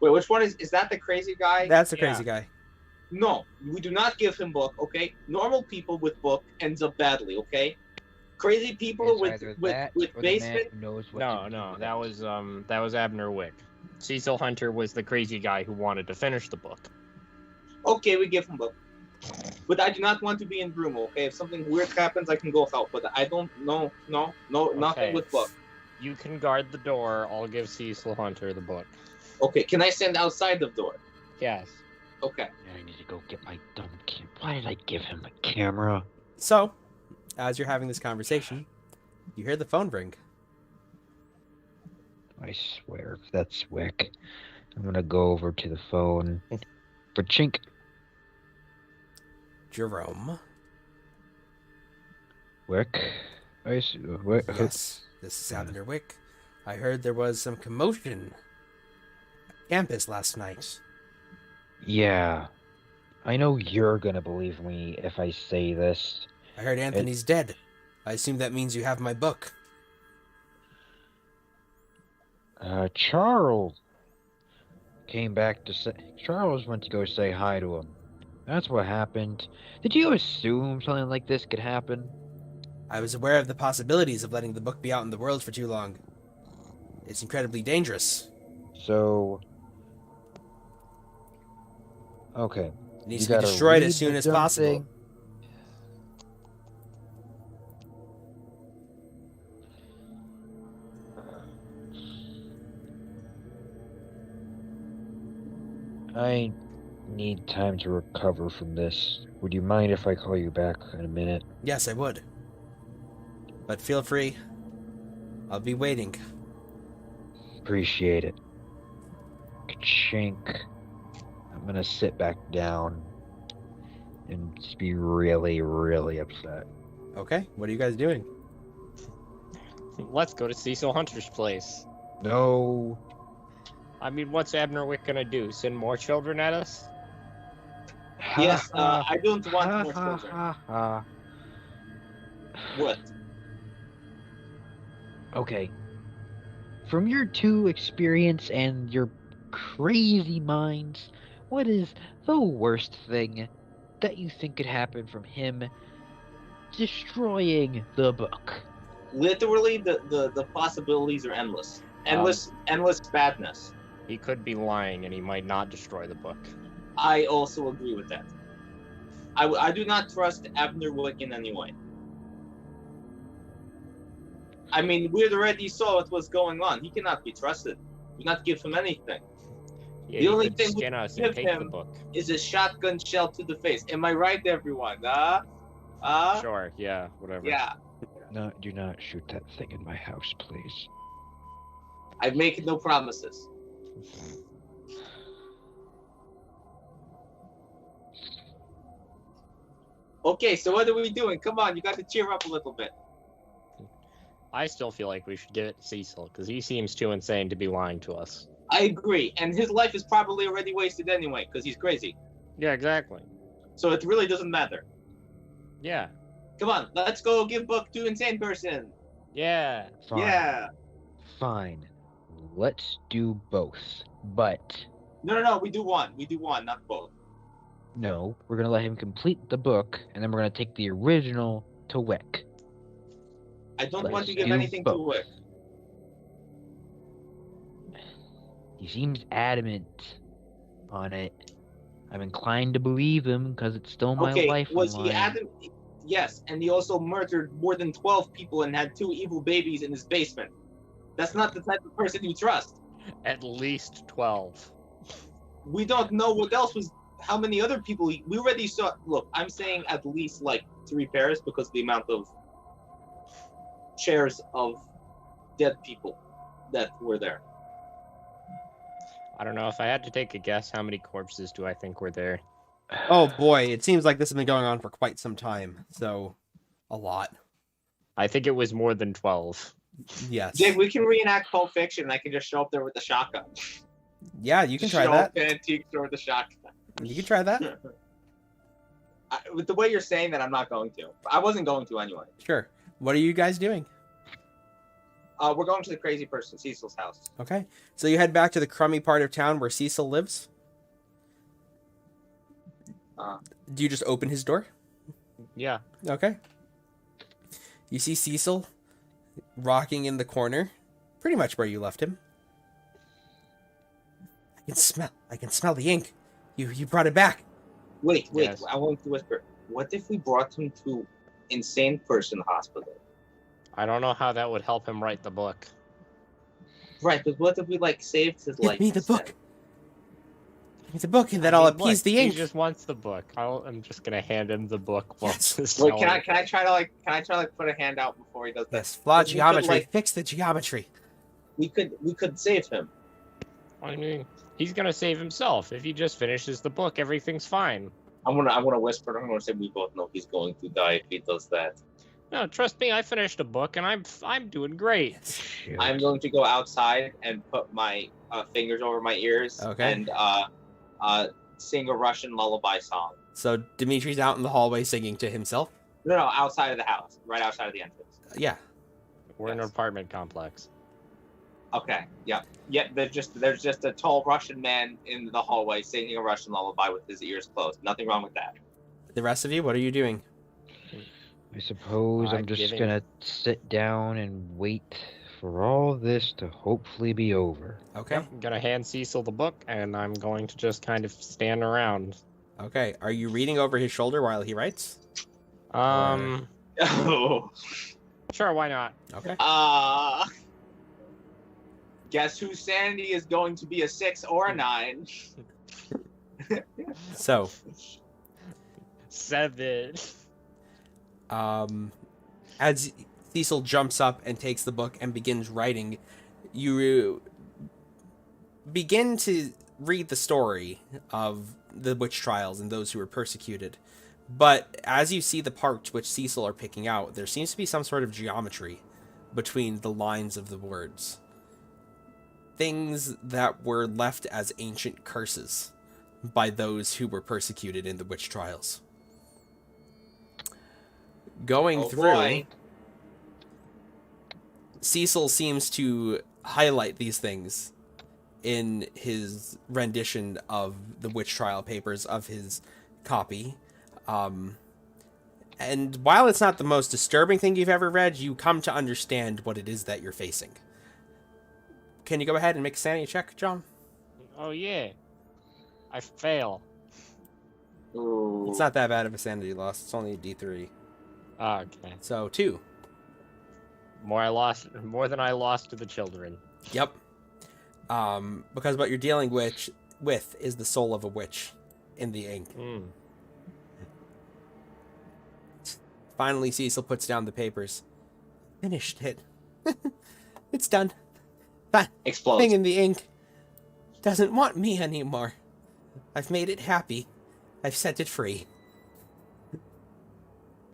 Wait, which one is that? The crazy guy? That's the Yeah. crazy guy. No, we do not give him book. Okay, normal people with book ends up badly. Okay, crazy people It's with either with that with or the man basement. who knows what No, to do no, with that it. was Abner Wick. Cecil Hunter was the crazy guy who wanted to finish the book. Okay, we give him book. But I do not want to be in room. Okay, if something weird happens, I can go help. But I don't. No, nothing Okay. with book. You can guard the door. I'll give Cecil Hunter the book. Okay, can I stand outside the door? Yes. Okay. I need to go get my dumb camera. Why did I give him a camera? So, as you're having this conversation, you hear the phone ring. I swear, if that's Wick, I'm gonna go over to the phone. For chink. Jerome. Wick. Wick. Yes, this is Abner Wick. I heard there was some commotion at campus last night. Yeah. I know you're gonna believe me if I say this. I heard Anthony's dead. I assume that means you have my book. Charles came back to say... Charles went to go say hi to him. That's what happened. Did you assume something like this could happen? I was aware of the possibilities of letting the book be out in the world for too long. It's incredibly dangerous. So... Okay. It needs You to be gotta destroyed read as soon the as dumb possible. thing. I need time to recover from this. Would you mind if I call you back in a minute? Yes, I would. But feel free. I'll be waiting. Appreciate it. Chink. I'm gonna sit back down and just be really, really upset. Okay, what are you guys doing? Let's go to Cecil Hunter's place. No. I mean, what's Abner Wick gonna do? Send more children at us? Yes, I don't want more children. ha. What? Okay. From your two experience and your crazy minds, what is the worst thing that you think could happen from him destroying the book? Literally, the possibilities are endless. Endless badness. He could be lying, and he might not destroy the book. I also agree with that. I do not trust Abner Wick in any way. I mean, we already saw what was going on. He cannot be trusted. Do not give him anything. Yeah, The he only could thing we skin us and give take the him- book. Is a shotgun shell to the face. Am I right, everyone? Sure, yeah, whatever. Yeah. No, do not shoot that thing in my house, please. I make no promises. Okay, so what are we doing? Come on, you got to cheer up a little bit. I still feel like we should give it to Cecil, because he seems too insane to be lying to us. I agree, and his life is probably already wasted anyway, because he's crazy. Yeah, exactly. So it really doesn't matter. Yeah. Come on, let's go give book to insane person. Yeah. Fine. Yeah. Fine. Let's do both. But No, we do one. We do one, not both. no, we're gonna let him complete the book, and then we're gonna take the original to Wick. I don't Let's want to give do anything to both. Wick. He seems adamant on it. I'm inclined to believe him because it's still my Okay, life. was on he line. Adam? Yes, and he also murdered more than 12 people and had 2 evil babies in his basement. That's not the type of person you trust. At least 12. We don't know what else was. How many other people? We already saw. Look, I'm saying at least like 3 pairs because the amount of chairs of dead people that were there. I don't know, if I had to take a guess, how many corpses do I think were there? Oh boy, it seems like this has been going on for quite some time, so a lot. I think it was more than 12. Yes. Jake, we can reenact Pulp Fiction. And I can just show up there with the shotgun. Yeah, you can try show that. up to Antique Store with the shotgun. You can try that. With the way you're saying that, I'm not going to. I wasn't going to anyway. Sure. What are you guys doing? We're going to the crazy person, Cecil's house. Okay. So you head back to the crummy part of town where Cecil lives? Do you just open his door? Yeah. Okay. You see Cecil rocking in the corner, pretty much where you left him. I can smell the ink. You brought it back. Wait, Yes. I want to whisper. What if we brought him to insane person hospital? I don't know how that would help him write the book. Right, but what if we like saved his life? Give me the instead? book. Give me the book, and then I I'll mean, appease look, the ink. He just wants the book. I'm just gonna hand him the book. While Yes. this is Wait, going. can I try to put a hand out before he does that? Yes, flawed We could, geometry. like- Fix the geometry. We could save him. I mean, he's gonna save himself. If he just finishes the book, everything's fine. I'm gonna whisper. I'm gonna say we both know he's going to die if he does that. No, trust me. I finished a book, and I'm doing great. Yes. Shoot. I'm going to go outside and put my fingers over my ears Okay. and sing a Russian lullaby song. So Dimitri's out in the hallway singing to himself? No, outside of the house, right outside of the entrance. Yeah. We're in an Yes. apartment complex. Okay, yeah. There's just a tall Russian man in the hallway singing a Russian lullaby with his ears closed. Nothing wrong with that. The rest of you, what are you doing? I suppose I'm just gonna sit down and wait for all this to hopefully be over. Okay. Yep, I'm gonna hand Cecil the book, and I'm going to just kind of stand around. Okay. Are you reading over his shoulder while he writes? Oh. Sure, why not? Okay. Guess whose sanity is going to be a 6 or a 9? So, 7. as Cecil jumps up and takes the book and begins writing, you begin to read the story of the witch trials and those who were persecuted. But as you see the parts which Cecil are picking out, there seems to be some sort of geometry between the lines of the words. Things that were left as ancient curses by those who were persecuted in the witch trials. Going Oh, through, boy. Cecil seems to highlight these things in his rendition of the witch trial papers of his copy. And while it's not the most disturbing thing you've ever read, you come to understand what it is that you're facing. Can you go ahead and make a sanity check, John? Oh yeah. I fail. Ooh. It's not that bad of a sanity loss. It's only a D3. Okay. So 2. More than I lost to the children. Yep. Because what you're dealing with is the soul of a witch in the ink. Finally, Cecil puts down the papers. Finished it. It's done. That Explodes. thing in the ink doesn't want me anymore. I've made it happy. I've set it free.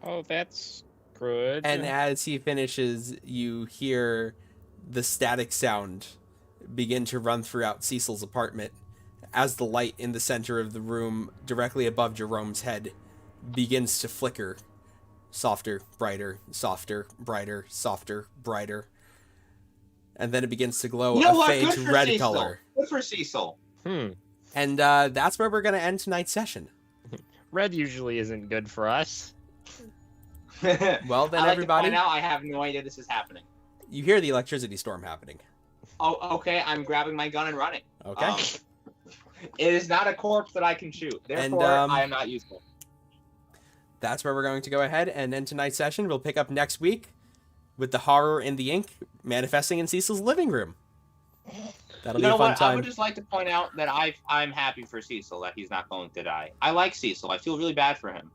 Oh, that's good. And as he finishes, you hear the static sound begin to run throughout Cecil's apartment as the light in the center of the room, directly above Jerome's head, begins to flicker. Softer, brighter, softer, brighter, softer, brighter. And then it begins to glow You know a what? fade Good to for red Cecil. color. Good for Cecil. And that's where we're going to end tonight's session. Red usually isn't good for us. Well, then, I like everybody, to point out I have no idea this is happening. you hear the electricity storm happening. Oh, okay. I'm grabbing my gun and running. Okay? It is not a corpse that I can shoot. Therefore, I am not useful. That's where we're going to go ahead and end tonight's session. We'll pick up next week with the horror in the ink manifesting in Cecil's living room. That'll be a fun I time. would just like to point out that I'm happy for Cecil that he's not going to die. I like Cecil. I feel really bad for him.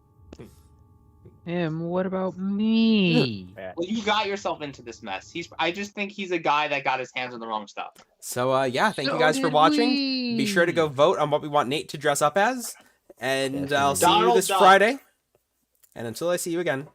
What about me? Well, you got yourself into this mess. I just think he's a guy that got his hands on the wrong stuff. So, yeah, thank you guys for watching. Be sure to go vote on what we want Nate to dress up as. And Yes, I'll see you Donald this Duck. Friday. And until I see you again,